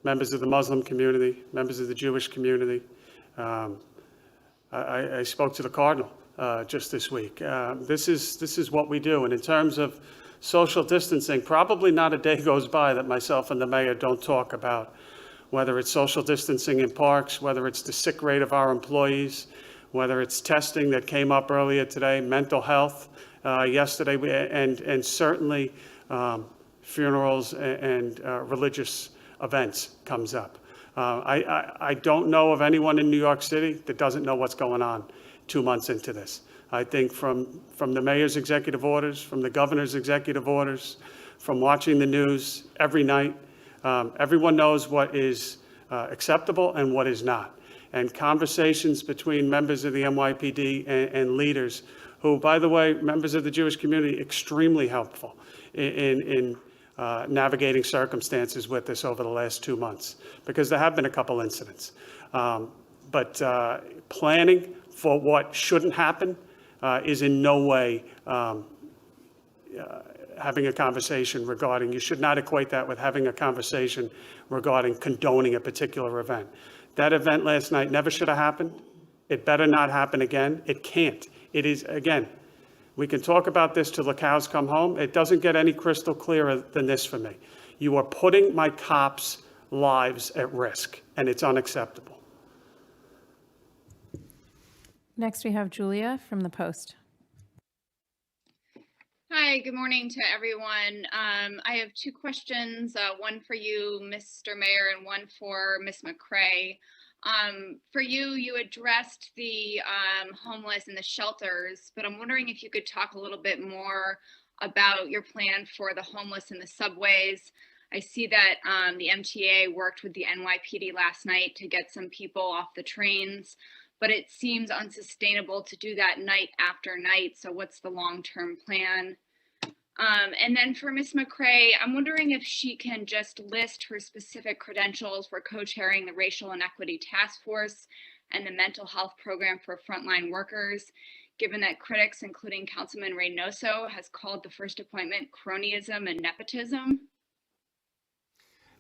members of the Muslim community, members of the Jewish community. I spoke to the Cardinal just this week. This is what we do. And in terms of social distancing, probably not a day goes by that myself and the mayor don't talk about, whether it's social distancing in parks, whether it's the sick rate of our employees, whether it's testing that came up earlier today, mental health yesterday, and certainly funerals and religious events comes up. I don't know of anyone in New York City that doesn't know what's going on 2 months into this. I think from the mayor's executive orders, from the governor's executive orders, from watching the news every night, everyone knows what is acceptable and what is not. And conversations between members of the NYPD and leaders who, by the way, members of the Jewish community, extremely helpful in navigating circumstances with this over the last 2 months, because there have been a couple incidents. But planning for what shouldn't happen is in no way having a conversation regarding, you should not equate that with having a conversation regarding condoning a particular event. That event last night never should have happened. It better not happen again. It can't. It is, again, we can talk about this till the cows come home. It doesn't get any crystal clearer than this for me. You are putting my cops' lives at risk, and it's unacceptable. Next, we have Julia from the Post. Hi, good morning to everyone. I have two questions, one for you, Mr. Mayor, and one for Ms. McCray. For you, you addressed the homeless and the shelters, but I'm wondering if you could talk a little bit more about your plan for the homeless in the subways. I see that the MTA worked with the NYPD last night to get some people off the trains, but it seems unsustainable to do that night after night. So what's the long-term plan? And then for Ms. McCray, I'm wondering if she can just list her specific credentials for co-chairing the Racial Inequity Task Force and the Mental Health Program for Frontline Workers, given that critics, including Councilman Reynoso, has called the first appointment cronyism and nepotism.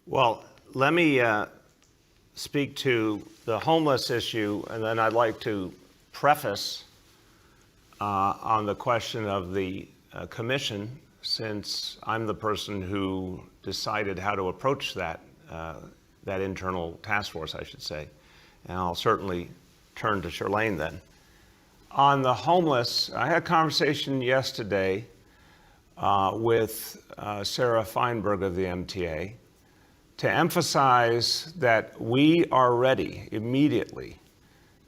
Well, let me speak to the homeless issue, and then I'd like to preface on the question of the commission, since I'm the person who decided how to approach that internal task force, I should say. And I'll certainly turn to Shirlane then. On the homeless, I had a conversation yesterday with Sarah Feinberg of the MTA to emphasize that we are ready immediately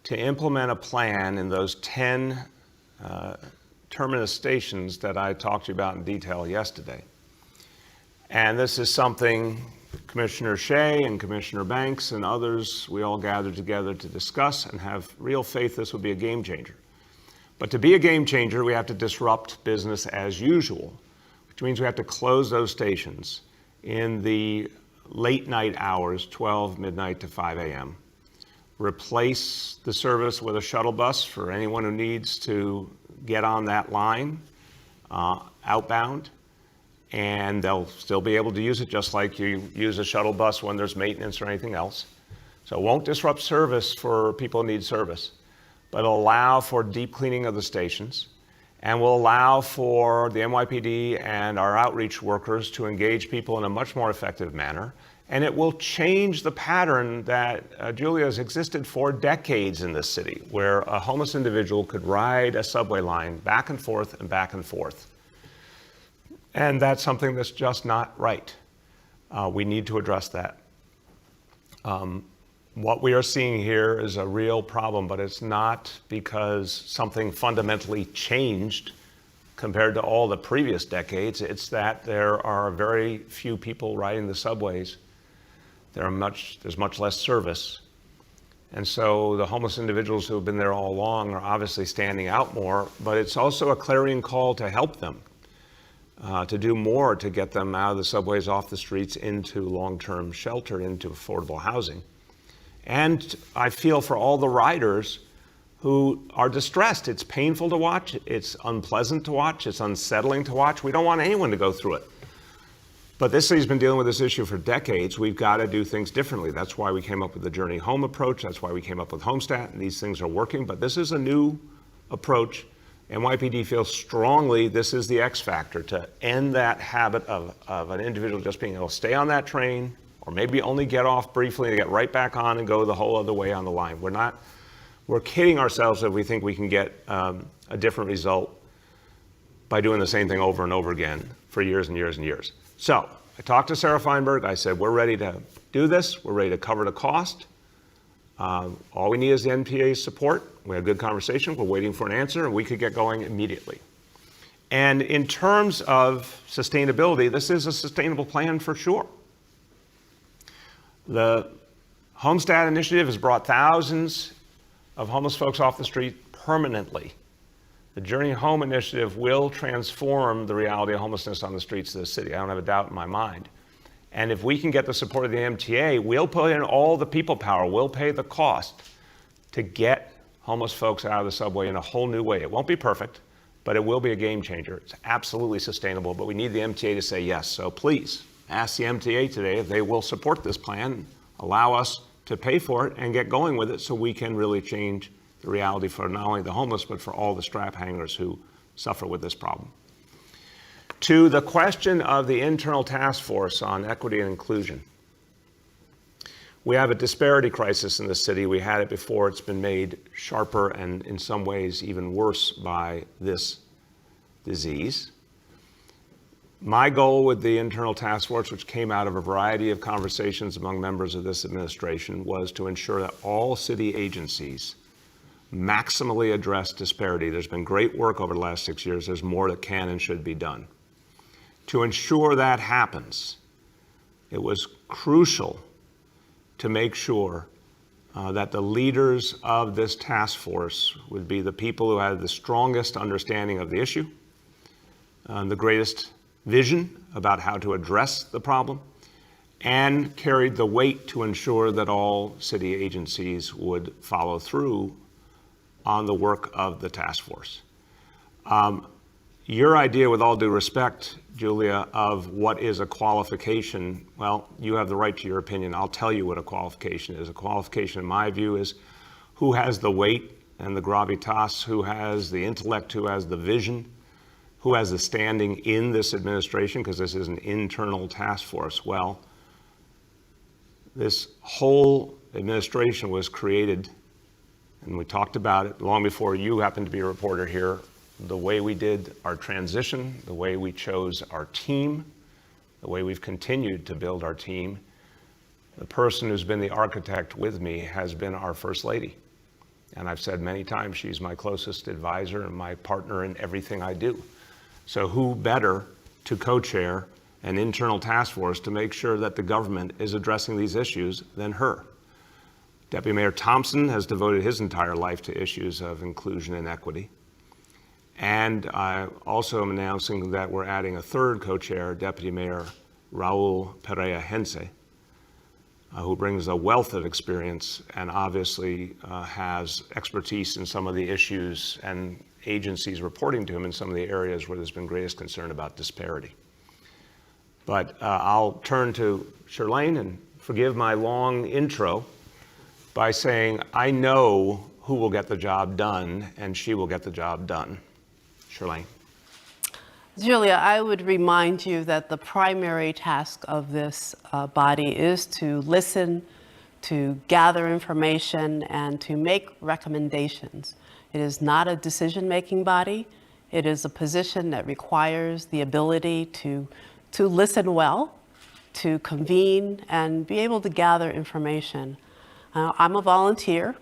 to implement a plan in those 10 terminus stations that I talked to you about in detail yesterday. And this is something Commissioner Shea and Commissioner Banks and others, we all gathered together to discuss and have real faith this would be a game changer. But to be a game changer, we have to disrupt business as usual, which means we have to close those stations in the late night hours, 12 midnight to 5 a.m. Replace the service with a shuttle bus for anyone who needs to get on that line outbound, and they'll still be able to use it just like you use a shuttle bus when there's maintenance or anything else. So it won't disrupt service for people who need service, but it'll allow for deep cleaning of the stations, and will allow for the NYPD and our outreach workers to engage people in a much more effective manner. And it will change the pattern that Julia has existed for decades in this city, where a homeless individual could ride a subway line back and forth and back and forth. And that's something that's just not right. We need to address that. What we are seeing here is a real problem, but it's not because something fundamentally changed compared to all the previous decades. It's that there are very few people riding the subways. There's much less service. And so the homeless individuals who have been there all along are obviously standing out more, but it's also a clarion call to help them, to do more to get them out of the subways, off the streets, into long-term shelter, into affordable housing. And I feel for all the riders who are distressed. It's painful to watch, it's unpleasant to watch, it's unsettling to watch. We don't want anyone to go through it. But this city's been dealing with this issue for decades. We've got to do things differently. That's why we came up with the Journey Home approach. That's why we came up with Homestat, and these things are working. But this is a new approach NYPD feels strongly this is the X factor to end that habit of an individual just being able to stay on that train, or maybe only get off briefly and get right back on and go the whole other way on the line. We're kidding ourselves if we think we can get a different result by doing the same thing over and over again for years and years and years. So I talked to Sarah Feinberg. I said, we're ready to do this. We're ready to cover the cost. All we need is the NPA's support. We had a good conversation. We're waiting for an answer, and we could get going immediately. And in terms of sustainability, this is a sustainable plan for sure. The Homestead Initiative has brought thousands of homeless folks off the street permanently. The Journey Home Initiative will transform the reality of homelessness on the streets of the city. I don't have a doubt in my mind. And if we can get the support of the MTA, we'll put in all the people power. We'll pay the cost to get homeless folks out of the subway in a whole new way. It won't be perfect, but it will be a game changer. It's absolutely sustainable, but we need the MTA to say yes. So please ask the MTA today if they will support this plan, allow us to pay for it and get going with it so we can really change the reality for not only the homeless, but for all the strap hangers who suffer with this problem. To the question of the internal task force on equity and inclusion. We have a disparity crisis in the city. We had it before. It's been made sharper and in some ways even worse by this disease. My goal with the internal task force, which came out of a variety of conversations among members of this administration, was to ensure that all city agencies maximally address disparity. There's been great work over the last 6 years. There's more that can and should be done. To ensure that happens, it was crucial to make sure that the leaders of this task force would be the people who had the strongest understanding of the issue, the greatest vision about how to address the problem, and carried the weight to ensure that all city agencies would follow through on the work of the task force. Your idea, with all due respect, Julia, of what is a qualification, well, you have the right to your opinion. I'll tell you what a qualification is. A qualification, in my view, is who has the weight and the gravitas, who has the intellect, who has the vision, who has the standing in this administration, because this is an internal task force. Well, this whole administration was created, and we talked about it long before you happened to be a reporter here, the way we did our transition, the way we chose our team, the way we've continued to build our team. The person who's been the architect with me has been our First Lady. And I've said many times, she's my closest advisor and my partner in everything I do. So who better to co-chair an internal task force to make sure that the government is addressing these issues than her? Deputy Mayor Thompson has devoted his entire life to issues of inclusion and equity. And I also am announcing that we're adding a third co-chair, Deputy Mayor Raul Perea Hense, who brings a wealth of experience and obviously has expertise in some of the issues and agencies reporting to him in some of the areas where there's been greatest concern about disparity. But I'll turn to Shirlane and forgive my long intro by saying I know who will get the job done, and she will get the job done. Shirlane. Julia, I would remind you that the primary task of this body is to listen, to gather information, and to make recommendations. It is not a decision-making body. It is a position that requires the ability to listen well, to convene, and be able to gather information. I'm a volunteer.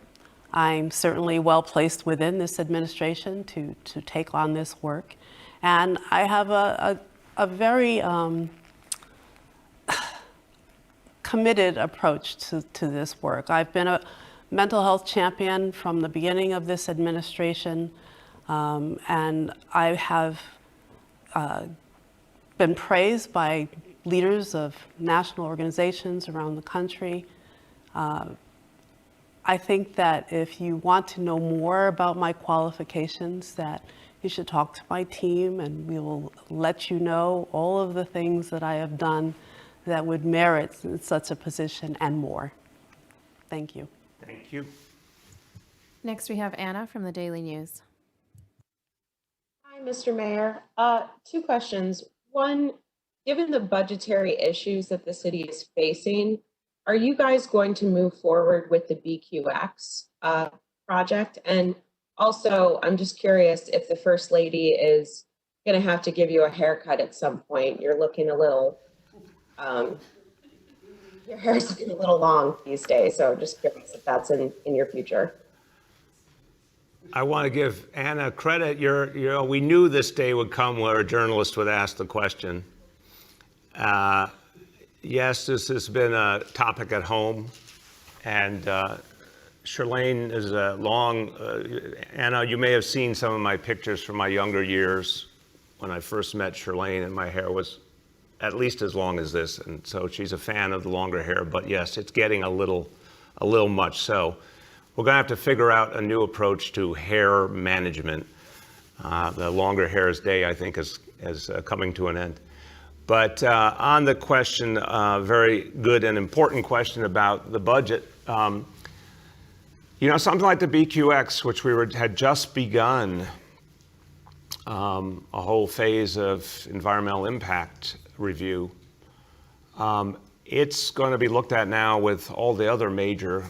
I'm certainly well placed within this administration to take on this work. And I have a very committed approach to this work. I've been a mental health champion from the beginning of this administration, and I have been praised by leaders of national organizations around the country. I think that if you want to know more about my qualifications, that you should talk to my team, and we will let you know all of the things that I have done that would merit such a position and more. Thank you. Thank you. Next, we have Anna from the Daily News. Hi, Mr. Mayor. Two questions. One, given the budgetary issues that the city is facing, are you guys going to move forward with the BQX project? And also, I'm just curious if the First Lady is going to have to give you a haircut at some point. You're looking a little, your hair's looking a little long these days. So I'm just curious if that's in your future. I want to give Anna credit. We knew this day would come where a journalist would ask the question. Yes, this has been a topic at home, and Shirlane is a long, Anna, you may have seen some of my pictures from my younger years when I first met Shirlane, and my hair was at least as long as this, and so she's a fan of the longer hair, but yes, it's getting a little much. So we're going to have to figure out a new approach to hair management. The longer hairs day, I think, is coming to an end. But on the question, very good and important question about the budget, something like the BQX, which had just begun a whole phase of environmental impact review, it's going to be looked at now with all the other major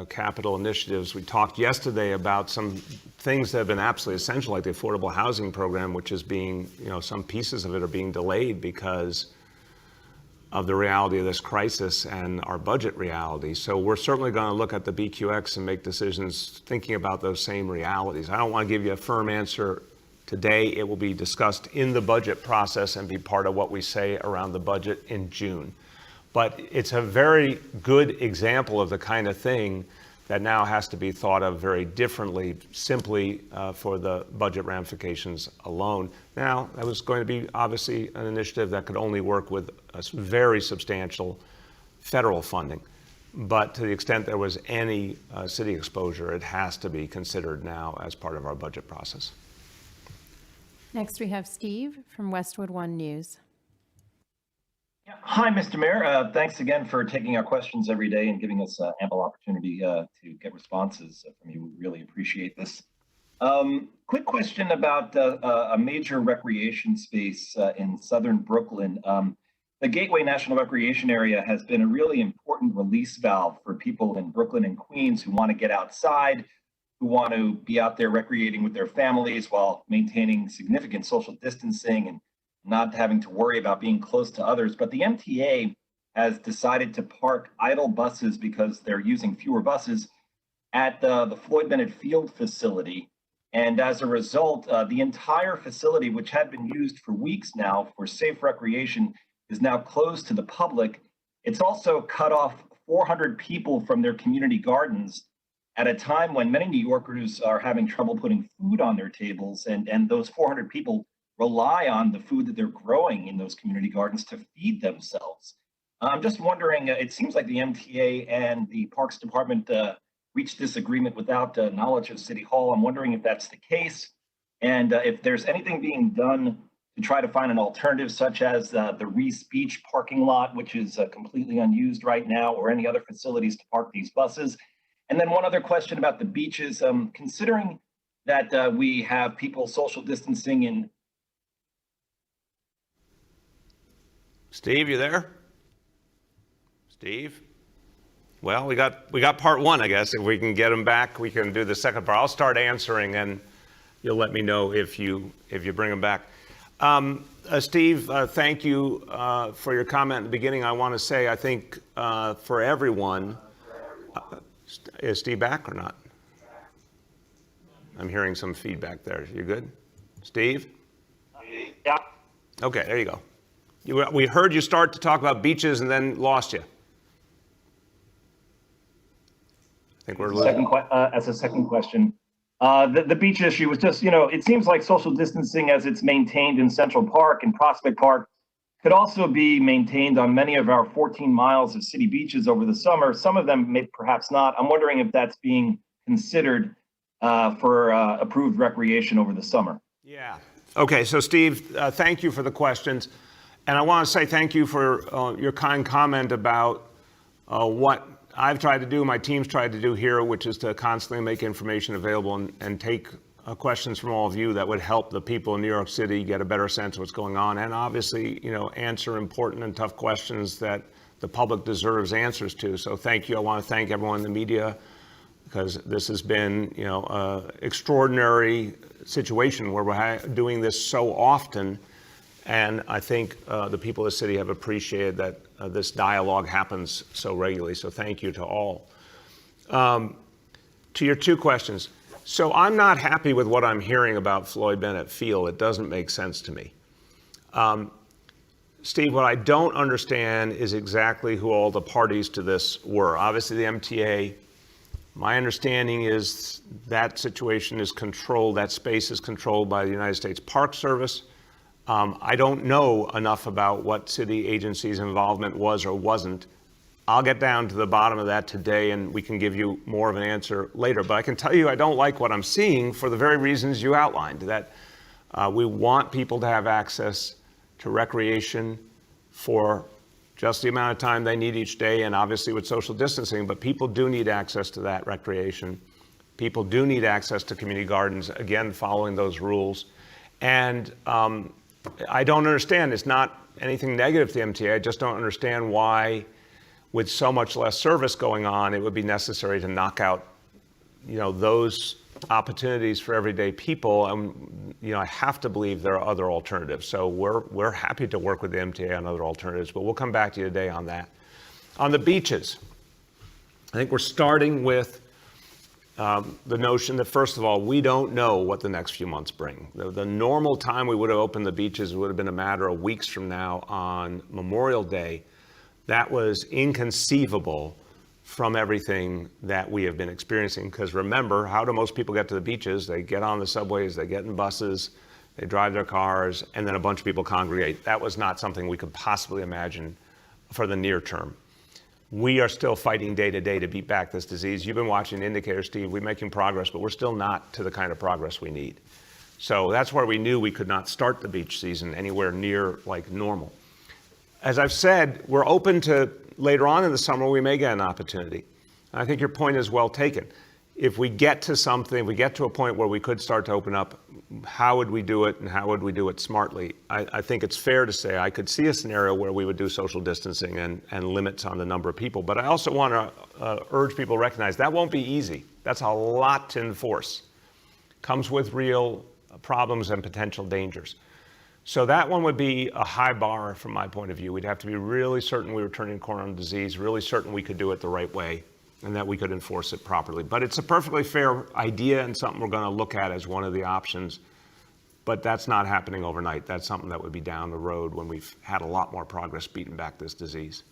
capital initiatives. We talked yesterday about some things that have been absolutely essential, like the affordable housing program, which is being, some pieces of it are being delayed because of the reality of this crisis and our budget reality. So we're certainly going to look at the BQX and make decisions thinking about those same realities. I don't want to give you a firm answer today. It will be discussed in the budget process and be part of what we say around the budget in June. But it's a very good example of the kind of thing that now has to be thought of very differently, simply for the budget ramifications alone. Now, that was going to be obviously an initiative that could only work with a very substantial federal funding. But to the extent there was any city exposure, it has to be considered now as part of our budget process. Next, we have Steve from Westwood One News. Hi, Mr. Mayor. Thanks again for taking our questions every day and giving us ample opportunity to get responses from you. We really appreciate this. Quick question about a major recreation space in southern Brooklyn. The Gateway National Recreation Area has been a really important release valve for people in Brooklyn and Queens who want to get outside, who want to be out there recreating with their families while maintaining significant social distancing and not having to worry about being close to others. But the MTA has decided to park idle buses because they're using fewer buses at the Floyd Bennett Field facility. And as a result, the entire facility, which had been used for weeks now for safe recreation, is now closed to the public. It's also cut off 400 people from their community gardens at a time when many New Yorkers are having trouble putting food on their tables. And those 400 people rely on the food that they're growing in those community gardens to feed themselves. I'm just wondering, it seems like the MTA and the Parks Department reached this agreement without knowledge of City Hall. I'm wondering if that's the case, and if there's anything being done to try to find an alternative, such as the Reese Beach parking lot, which is completely unused right now, or any other facilities to park these buses. And then one other question about the beaches, considering that we have people social distancing in. Steve, you there? Steve? Well, we got part one, I guess. If we can get him back, we can do the second part. I'll start answering, and you'll let me know if you bring him back. Steve, thank you for your comment in the beginning. I want to say, I think for everyone, is Steve back or not? I'm hearing some feedback there. You good? Steve? Yeah. Okay, there you go. We heard you start to talk about beaches and then lost you. I think we're as a second question. The beach issue was just, it seems like social distancing as it's maintained in Central Park and Prospect Park could also be maintained on many of our 14 miles of city beaches over the summer. Some of them may perhaps not. I'm wondering if that's being considered for approved recreation over the summer. Yeah. Okay, so Steve, thank you for the questions. And I want to say thank you for your kind comment about what I've tried to do, my team's tried to do here, which is to constantly make information available and take questions from all of you that would help the people in New York City get a better sense of what's going on, and obviously, answer important and tough questions that the public deserves answers to. So thank you. I want to thank everyone in the media, because this has been, an extraordinary situation where we're doing this so often. And I think the people of the city have appreciated that this dialogue happens so regularly. So thank you to all. To your two questions. So I'm not happy with what I'm hearing about Floyd Bennett Field. It doesn't make sense to me. Steve, what I don't understand is exactly who all the parties to this were. Obviously the MTA. My understanding is that situation is controlled, that space is controlled by the United States Park Service. I don't know enough about what city agencies' involvement was or wasn't. I'll get down to the bottom of that today, and we can give you more of an answer later. But I can tell you I don't like what I'm seeing for the very reasons you outlined, that we want people to have access to recreation for just the amount of time they need each day, and obviously with social distancing, but people do need access to that recreation. People do need access to community gardens, again, following those rules. And I don't understand, it's not anything negative to the MTA, I just don't understand why, with so much less service going on, it would be necessary to knock out, those opportunities for everyday people. And, I have to believe there are other alternatives. So we're happy to work with the MTA on other alternatives, but we'll come back to you today on that. On the beaches, I think we're starting with the notion that, first of all, we don't know what the next few months bring. The normal time we would have opened the beaches would have been a matter of weeks from now on Memorial Day. That was inconceivable from everything that we have been experiencing. Because remember, how do most people get to the beaches? They get on the subways, they get in buses, they drive their cars, and then a bunch of people congregate. That was not something we could possibly imagine for the near term. We are still fighting day to day to beat back this disease. You've been watching the indicators, Steve. We're making progress, but we're still not to the kind of progress we need. So that's where we knew we could not start the beach season anywhere near like normal. As I've said, we're open to later on in the summer, we may get an opportunity. I think your point is well taken. If we get to something, we get to a point where we could start to open up, how would we do it and how would we do it smartly? I think it's fair to say I could see a scenario where we would do social distancing and limits on the number of people. But I also want to urge people to recognize that won't be easy. That's a lot to enforce. Comes with real problems and potential dangers. So that one would be a high bar from my point of view. We'd have to be really certain we were turning a corner on the disease, really certain we could do it the right way, and that we could enforce it properly. But it's a perfectly fair idea and something we're going to look at as one of the options. But that's not happening overnight. That's something that would be down the road when we've had a lot more progress beating back this disease.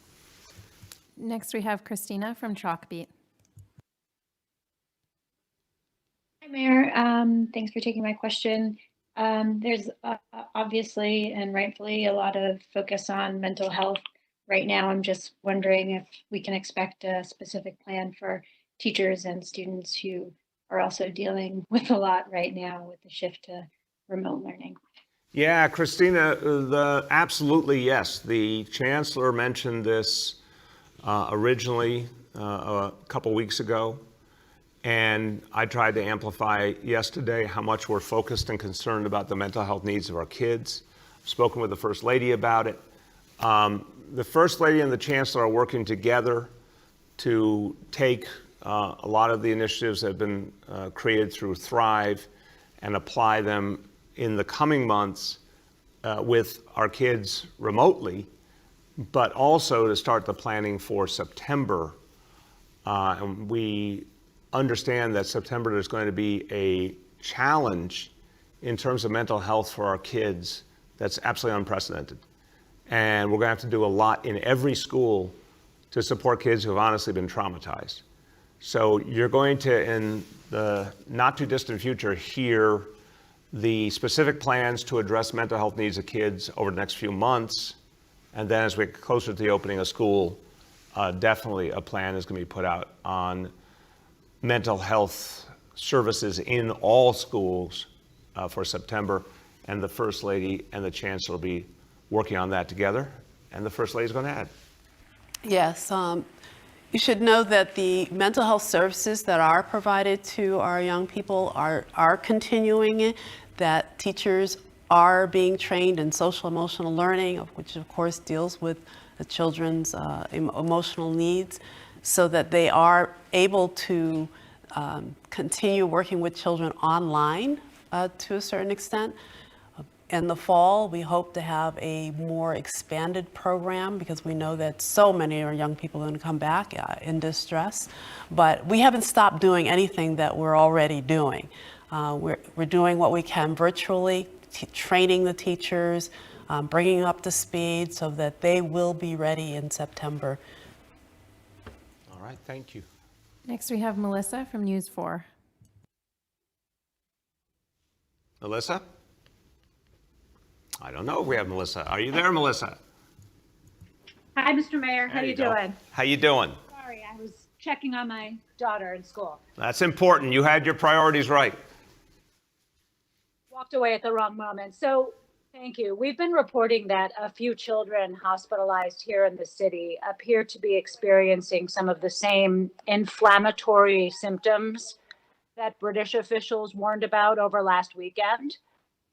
Next, we have Christina from Chalkbeat. Hi, Mayor. Thanks for taking my question. There's obviously and rightfully a lot of focus on mental health right now. I'm just wondering if we can expect a specific plan for teachers and students who are also dealing with a lot right now with the shift to remote learning. Yeah, Christina, absolutely yes. The chancellor mentioned this originally a couple weeks ago. And I tried to amplify yesterday how much we're focused and concerned about the mental health needs of our kids. I've spoken with the First Lady about it. The First Lady and the Chancellor are working together to take a lot of the initiatives that have been created through Thrive and apply them in the coming months with our kids remotely, but also to start the planning for September. And we understand that September is going to be a challenge in terms of mental health for our kids that's absolutely unprecedented. And we're going to have to do a lot in every school to support kids who have honestly been traumatized. So you're going to, in the not too distant future, hear the specific plans to address mental health needs of kids over the next few months. And then as we get closer to the opening of school, definitely a plan is going to be put out on mental health services in all schools for September, and the First Lady and the Chancellor will be working on that together, and the First Lady is going to add. Yes, You should know that the mental health services that are provided to our young people are continuing, that teachers are being trained in social emotional learning, which of course deals with the children's emotional needs, so that they are able to continue working with children online to a certain extent. In the fall, we hope to have a more expanded program because we know that so many of our young people are going to come back in distress. But we haven't stopped doing anything that we're already doing. We're doing what we can virtually, training the teachers, bringing them up to speed so that they will be ready in September. All right, thank you. Next, we have Melissa from News 4. Melissa? I don't know if we have Melissa. Are you there, Melissa? Hi, Mr. Mayor. How you doing? How you doing? Sorry, I was checking on my daughter in school. That's important. You had your priorities right. Walked away at the wrong moment. So thank you. We've been reporting that a few children hospitalized here in the city appear to be experiencing some of the same inflammatory symptoms that British officials warned about over last weekend.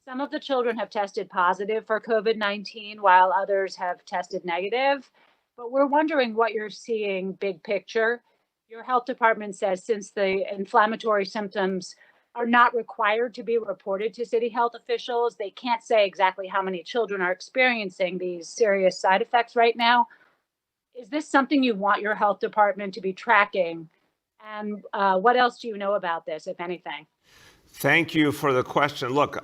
Some of the children have tested positive for COVID-19 while others have tested negative. But we're wondering what you're seeing big picture. Your health department says since the inflammatory symptoms are not required to be reported to city health officials, they can't say exactly how many children are experiencing these serious side effects right now. Is this something you want your health department to be tracking? And what else do you know about this, if anything? Thank you for the question. Look,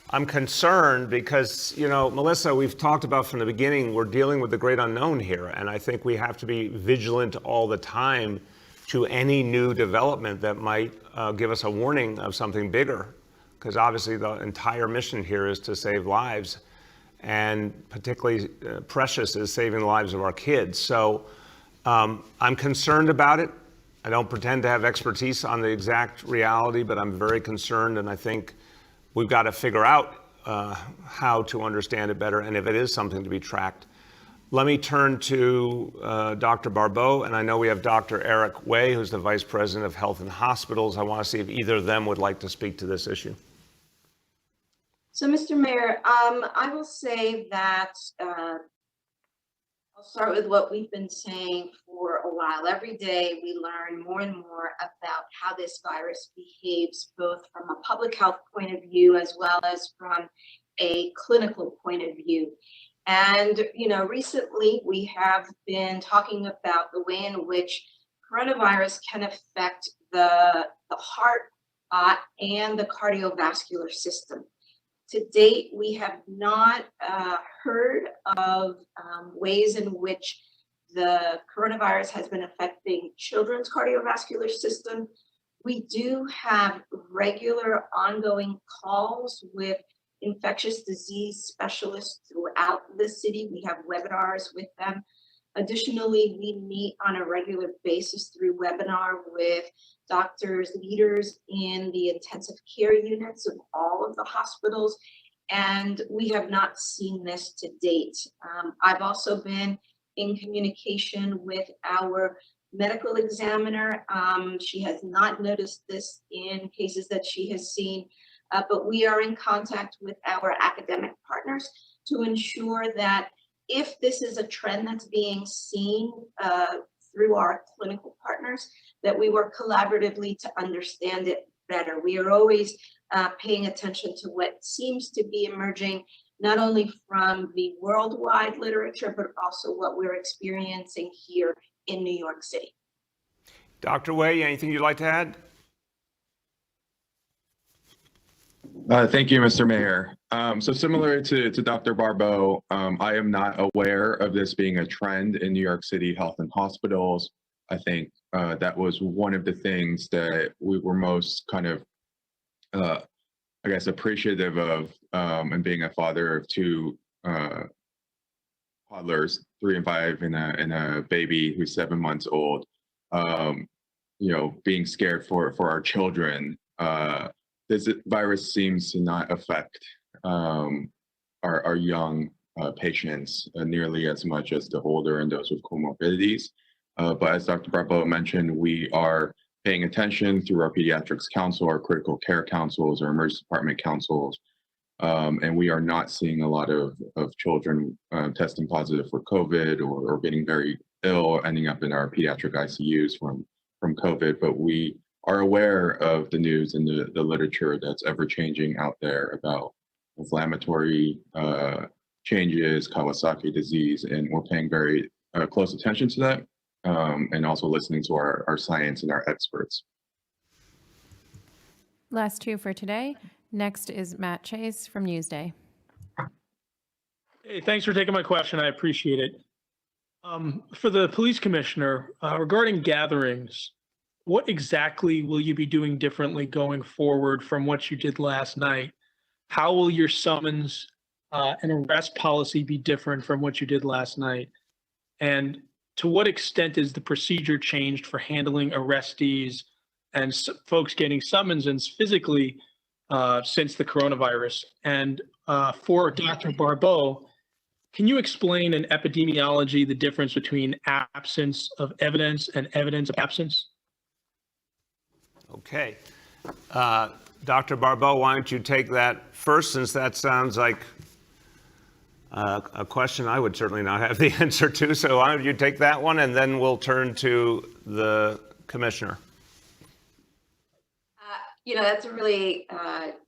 I'm concerned because, you know, Melissa, we've talked about from the beginning, we're dealing with the great unknown here. And I think we have to be vigilant all the time to any new development that might give us a warning of something bigger. Because obviously the entire mission here is to save lives. And particularly precious is saving the lives of our kids. So I'm concerned about it. I don't pretend to have expertise on the exact reality, but I'm very concerned. And I think we've got to figure out how to understand it better and if it is something to be tracked. Let me turn to Dr. Barbeau, and I know we have Dr. Eric Way, who's the Vice President of Health and Hospitals. I want to see if either of them would like to speak to this issue. So, Mr. Mayor, I will say that I'll start with what we've been saying for a while. Every day we learn more and more about how this virus behaves, both from a public health point of view as well as from a clinical point of view. And, you know, recently we have been talking about the way in which coronavirus can affect the heart and the cardiovascular system. To date, we have not heard of ways in which the coronavirus has been affecting children's cardiovascular system. We do have regular ongoing calls with infectious disease specialists throughout the city. We have webinars with them. Additionally, we meet on a regular basis through webinar with doctors, leaders in the intensive care units of all of the hospitals, and we have not seen this to date. I've also been in communication with our medical examiner. She has not noticed this in cases that she has seen, but we are in contact with our academic partners to ensure that if this is a trend that's being seen through our clinical partners, that we work collaboratively to understand it better. We are always paying attention to what seems to be emerging, not only from the worldwide literature, but also what we're experiencing here in New York City. Dr. Way, anything you'd like to add? Thank you, Mr. Mayor. So similar to Dr. Barbeau, I am not aware of this being a trend in New York City health and hospitals. I think that was one of the things that we were most kind of, I guess, appreciative of, and being a father of two toddlers, 3 and 5, and a baby who's 7 months old, you know, being scared for our children. This virus seems to not affect our young patients nearly as much as the older and those with comorbidities. But as Dr. Barbeau mentioned, we are paying attention through our pediatrics council, our critical care councils, our emergency department councils, and we are not seeing a lot of children testing positive for COVID or getting very ill or ending up in our pediatric ICUs from COVID. But we are aware of the news and the literature that's ever changing out there about inflammatory changes, Kawasaki disease, and we're paying very close attention to that, and also listening to our science and our experts. Last two for today. Next is Matt Chase from Newsday. Hey, thanks for taking my question. I appreciate it. For the police commissioner, regarding gatherings, what exactly will you be doing differently going forward from what you did last night? How will your summons and arrest policy be different from what you did last night? And to what extent is the procedure changed for handling arrestees and folks getting summonses physically since the coronavirus? And for Dr. Barbeau, can you explain in epidemiology the difference between absence of evidence and evidence of absence? Okay. Dr. Barbeau, why don't you take that first, since that sounds like a question I would certainly not have the answer to. So why don't you take that one, and then we'll turn to the commissioner. That's a really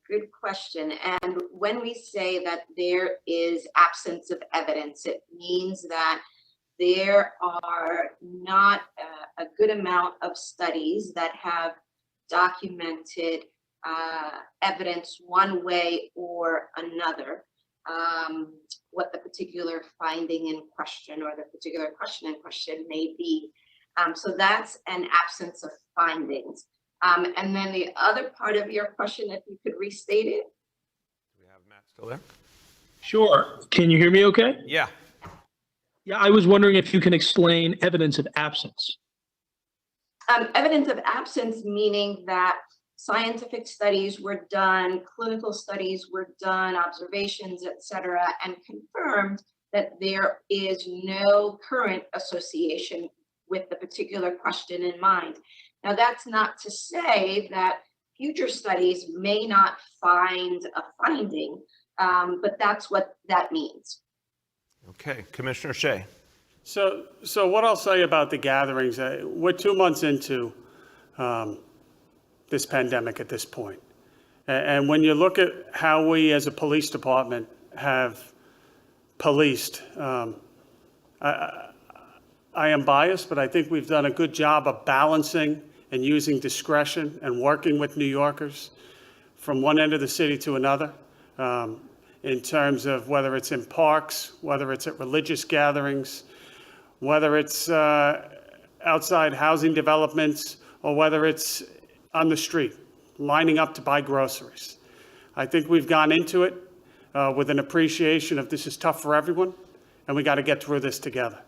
good question. And when we say that there is absence of evidence, it means that there are not a good amount of studies that have documented evidence one way or another, what the particular finding in question or the particular question in question may be. So that's an absence of findings. And then the other part of your question, if you could restate it. Do we have Matt still there? Sure. Can you hear me okay? Yeah. Yeah, I was wondering if you can explain evidence of absence. Evidence of absence, meaning that scientific studies were done, clinical studies were done, observations, et cetera, and confirmed that there is no current association with the particular question in mind. Now, that's not to say that future studies may not find a finding, but that's what that means. Okay, Commissioner Shea. So what I'll say about the gatherings, we're 2 months into this pandemic at this point. And when you look at how we as a police department have policed, I am biased, but I think we've done a good job of balancing and using discretion and working with New Yorkers from one end of the city to another, in terms of whether it's in parks, whether it's at religious gatherings, whether it's outside housing developments, or whether it's on the street, lining up to buy groceries. I think we've gone into it with an appreciation of this is tough for everyone, and we got to get through this together.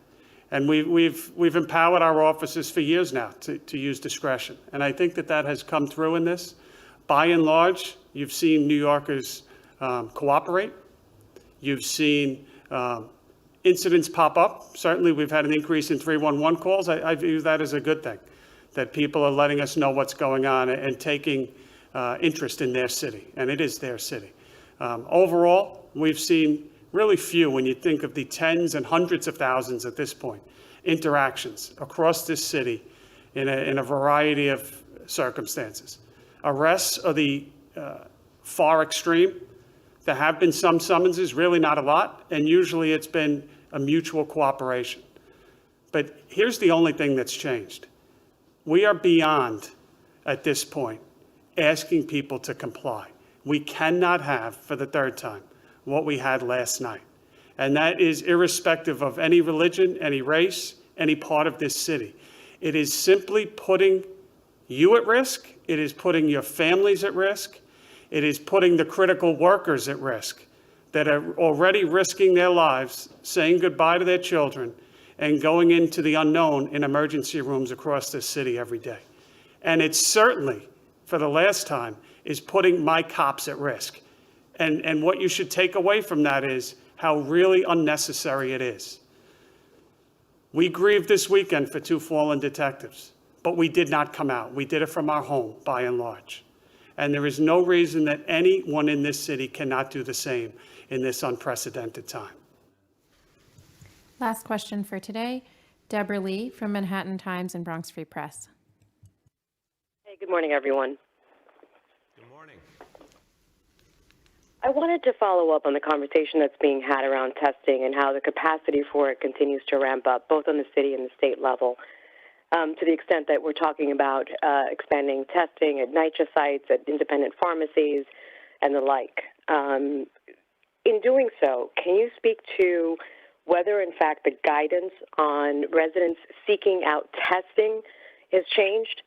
And we've empowered our officers for years now to use discretion. And I think that has come through in this. By and large, you've seen New Yorkers cooperate. You've seen incidents pop up. Certainly, we've had an increase in 311 calls. I view that as a good thing, that people are letting us know what's going on and taking interest in their city, and it is their city. Overall, we've seen really few, when you think of the tens and hundreds of thousands at this point, interactions across this city in a variety of circumstances. Arrests are the far extreme. There have been some summonses, really not a lot, and usually it's been a mutual cooperation. But here's the only thing that's changed. We are beyond, at this point, asking people to comply. We cannot have, for the third time, what we had last night. And that is irrespective of any religion, any race, any part of this city. It is simply putting you at risk. It is putting your families at risk. It is putting the critical workers at risk that are already risking their lives, saying goodbye to their children, and going into the unknown in emergency rooms across this city every day. And it certainly, for the last time, is putting my cops at risk. And what you should take away from that is how really unnecessary it is. We grieved this weekend for 2 fallen detectives, but we did not come out. We did it from our home, by and large. And there is no reason that anyone in this city cannot do the same in this unprecedented time. Last question for today, Deborah Lee from Manhattan Times and Bronx Free Press. Hey, good morning, everyone. Good morning. I wanted to follow up on the conversation that's being had around testing and how the capacity for it continues to ramp up, both on the city and the state level, to the extent that we're talking about expanding testing at NYCHA sites, at independent pharmacies, and the like. In doing so, can you speak to whether, in fact, the guidance on residents seeking out testing has changed?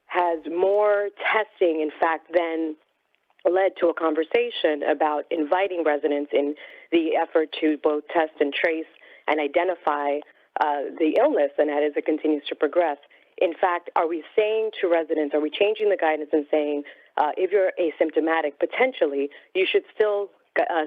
Has more testing, in fact, then led to a conversation about inviting residents in the effort to both test and trace and identify the illness, and that as it continues to progress? In fact, are we saying to residents, are we changing the guidance and saying, if you're asymptomatic, potentially, you should still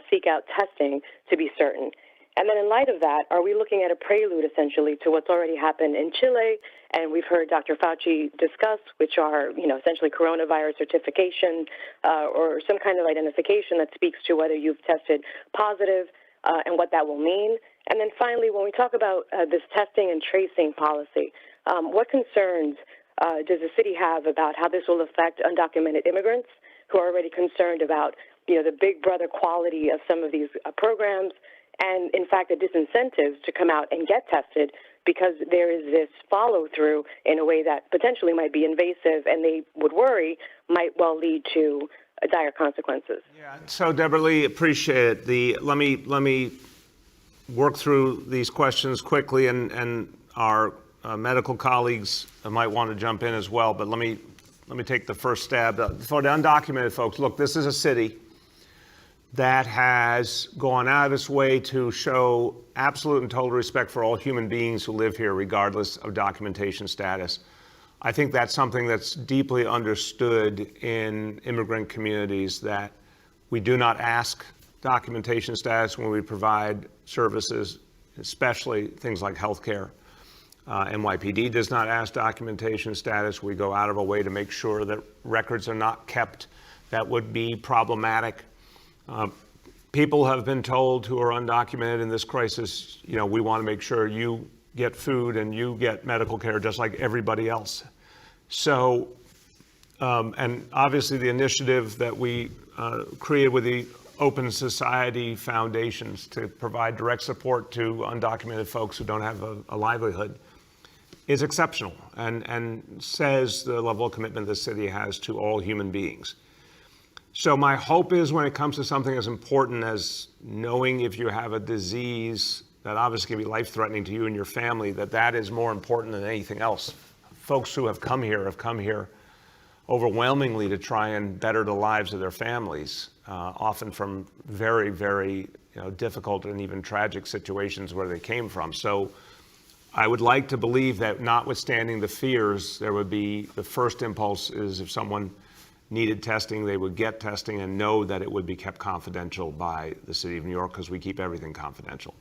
seek out testing to be certain? And then in light of that, are we looking at a prelude, essentially, to what's already happened in Chile, and we've heard Dr. Fauci discuss, which are, essentially coronavirus certification or some kind of identification that speaks to whether you've tested positive and what that will mean? And then finally, when we talk about this testing and tracing policy, what concerns does the city have about how this will affect undocumented immigrants who are already concerned about, the big brother quality of some of these programs, and, in fact, the disincentives to come out and get tested because there is this follow-through in a way that potentially might be invasive and they would worry might well lead to dire consequences? Yeah. So, Deborah Lee, appreciate it. Let me work through these questions quickly, and our medical colleagues might want to jump in as well, but let me take the first stab. For the undocumented folks, look, this is a city that has gone out of its way to show absolute and total respect for all human beings who live here, regardless of documentation status. I think that's something that's deeply understood in immigrant communities, that we do not ask documentation status when we provide services, especially things like healthcare. NYPD does not ask documentation status. We go out of our way to make sure that records are not kept that would be problematic. People have been told who are undocumented in this crisis, we want to make sure you get food and you get medical care just like everybody else. So, and obviously the initiative that we created with the Open Society Foundations to provide direct support to undocumented folks who don't have a livelihood is exceptional and says the level of commitment the city has to all human beings. So my hope is, when it comes to something as important as knowing if you have a disease that obviously can be life-threatening to you and your family, that is more important than anything else. Folks who have come here overwhelmingly to try and better the lives of their families, often from very, very difficult and even tragic situations where they came from. So I would like to believe that, notwithstanding the fears, there would be, the first impulse is, if someone needed testing, they would get testing and know that it would be kept confidential by the city of New York, because we keep everything confidential.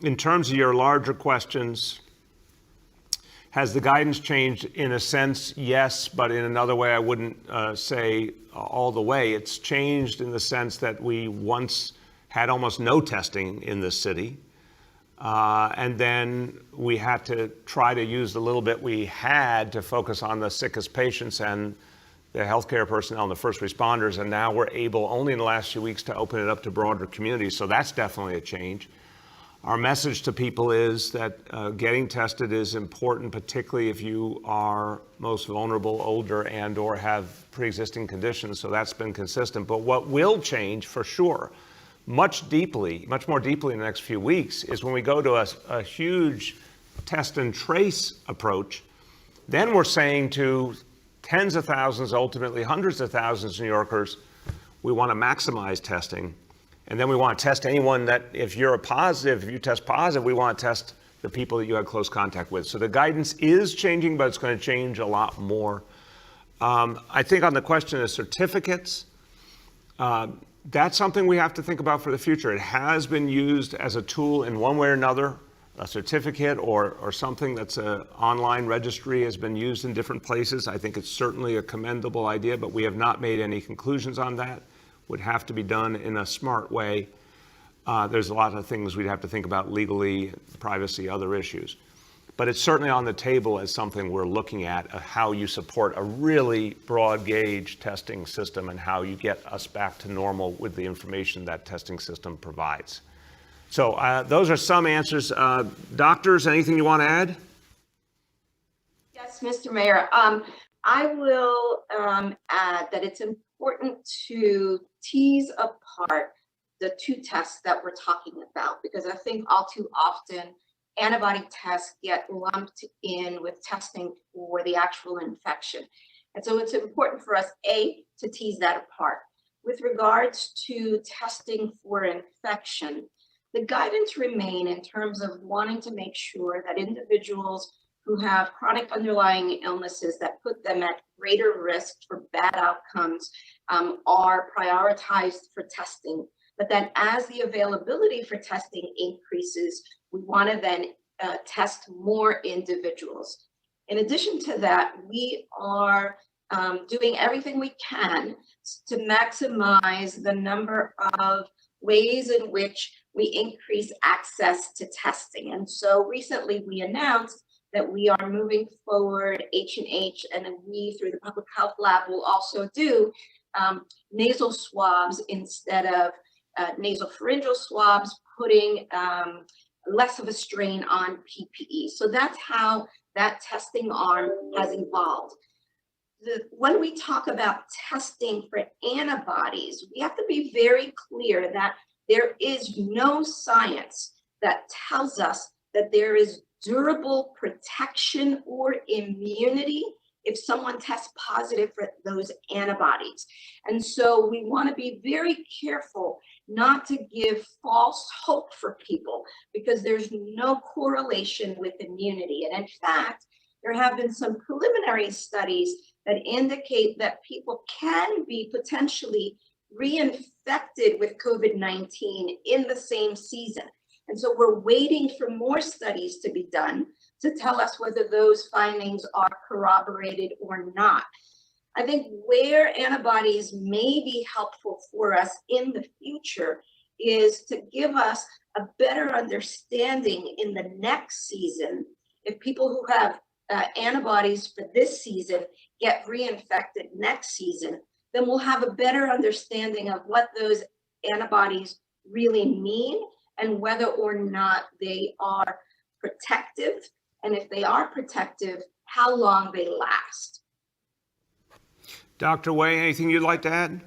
In terms of your larger questions, has the guidance changed? In a sense, yes, but in another way, I wouldn't say all the way. It's changed in the sense that we once had almost no testing in this city. And then we had to try to use the little bit we had to focus on the sickest patients and the healthcare personnel and the first responders. And now we're able, only in the last few weeks, to open it up to broader communities. So that's definitely a change. Our message to people is that getting tested is important, particularly if you are most vulnerable, older, and or have pre-existing conditions. So that's been consistent. But what will change for sure, much more deeply in the next few weeks, is when we go to a huge test and trace approach. Then we're saying to tens of thousands, ultimately hundreds of thousands of New Yorkers, we want to maximize testing. And then we want to test anyone that, if you test positive, we want to test the people that you had close contact with. So the guidance is changing, but it's going to change a lot more. I think on the question of certificates, that's something we have to think about for the future. It has been used as a tool in one way or another a certificate or something that's an online registry has been used in different places. I think it's certainly a commendable idea, but we have not made any conclusions on that. Would have to be done in a smart way. There's a lot of things we'd have to think about legally, privacy, other issues. But it's certainly on the table as something we're looking at, how you support a really broad gauge testing system and how you get us back to normal with the information that testing system provides. So those are some answers. Doctors, anything you want to add? Yes, Mr. Mayor. I will add that it's important to tease apart the two tests that we're talking about, because I think all too often antibody tests get lumped in with testing for the actual infection. And so it's important for us, A, to tease that apart. With regards to testing for infection, the guidance remain in terms of wanting to make sure that individuals who have chronic underlying illnesses that put them at greater risk for bad outcomes are prioritized for testing. But then as the availability for testing increases, we want to then test more individuals. In addition to that, we are doing everything we can to maximize the number of ways in which we increase access to testing. And so recently we announced that we are moving forward, H&H and we through the Public Health Lab will also do nasal swabs instead of nasopharyngeal swabs, putting less of a strain on PPE. So that's how that testing arm has evolved. When we talk about testing for antibodies, we have to be very clear that there is no science that tells us that there is durable protection or immunity if someone tests positive for those antibodies. And so we want to be very careful not to give false hope for people, because there's no correlation with immunity. And in fact, there have been some preliminary studies that indicate that people can be potentially reinfected with COVID-19 in the same season. And so we're waiting for more studies to be done to tell us whether those findings are corroborated or not. I think where antibodies may be helpful for us in the future is to give us a better understanding in the next season. If people who have antibodies for this season get reinfected next season, then we'll have a better understanding of what those antibodies really mean and whether or not they are protective. And if they are protective, how long they last. Dr. Way, anything you'd like to add?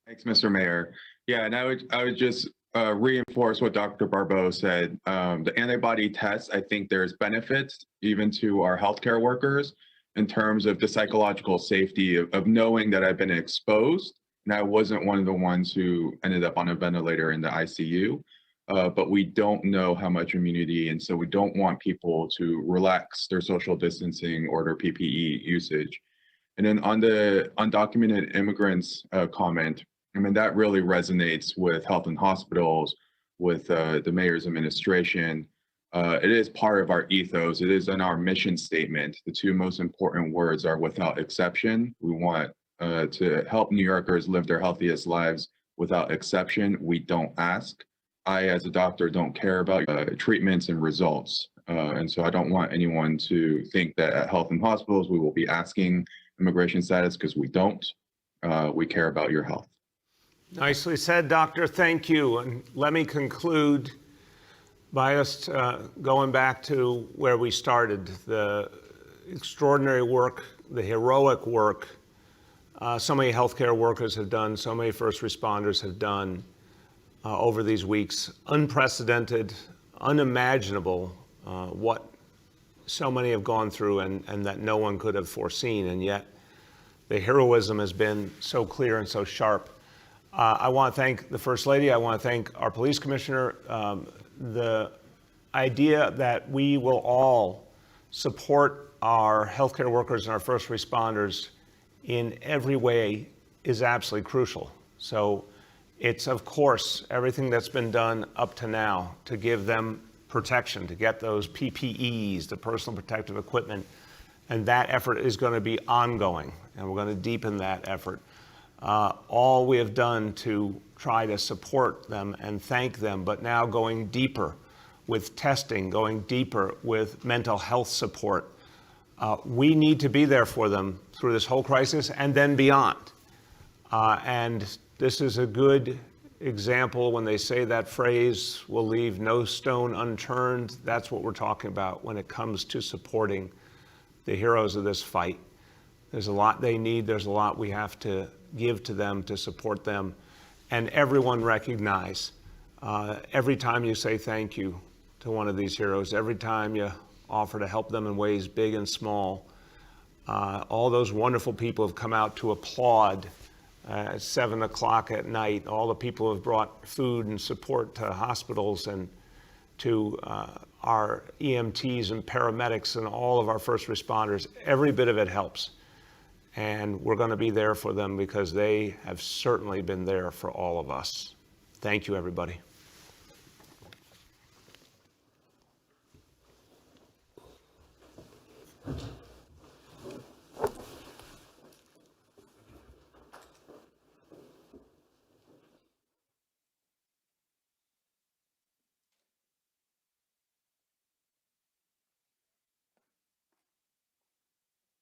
Thanks, Mr. Mayor. Yeah, and I would just reinforce what Dr. Barbeau said. The antibody tests, I think there's benefits even to our healthcare workers in terms of the psychological safety of knowing that I've been exposed and I wasn't one of the ones who ended up on a ventilator in the ICU. But we don't know how much immunity, and so we don't want people to relax their social distancing or their PPE usage. And then on the undocumented immigrants comment, I mean, that really resonates with health and hospitals, with the mayor's administration. It is part of our ethos. It is in our mission statement. The two most important words are without exception. We want to help New Yorkers live their healthiest lives without exception. We don't ask. I, as a doctor, don't care about treatments and results. And so I don't want anyone to think that at health and hospitals, we will be asking immigration status, because we don't. We care about your health. Nicely said, Doctor. Thank you. And let me conclude by us going back to where we started, the extraordinary work, the heroic work so many healthcare workers have done, so many first responders have done over these weeks. Unprecedented, unimaginable what so many have gone through and that no one could have foreseen, and yet the heroism has been so clear and so sharp. I want to thank the First Lady. I want to thank our police commissioner. The idea that we will all support our healthcare workers and our first responders in every way is absolutely crucial. So it's, of course, everything that's been done up to now to give them protection, to get those PPEs, the personal protective equipment. And that effort is going to be ongoing, and we're going to deepen that effort. All we have done to try to support them and thank them, but now going deeper with testing, going deeper with mental health support. We need to be there for them through this whole crisis and then beyond. And this is a good example when they say that phrase, we'll leave no stone unturned. That's what we're talking about when it comes to supporting the heroes of this fight. There's a lot they need. There's a lot we have to give to them to support them. And everyone recognize, every time you say thank you to one of these heroes, every time you offer to help them in ways big and small, all those wonderful people have come out to applaud at 7 o'clock at night. All the people who have brought food and support to hospitals and to our EMTs and paramedics and all of our first responders. Every bit of it helps. And we're going to be there for them because they have certainly been there for all of us. Thank you, everybody.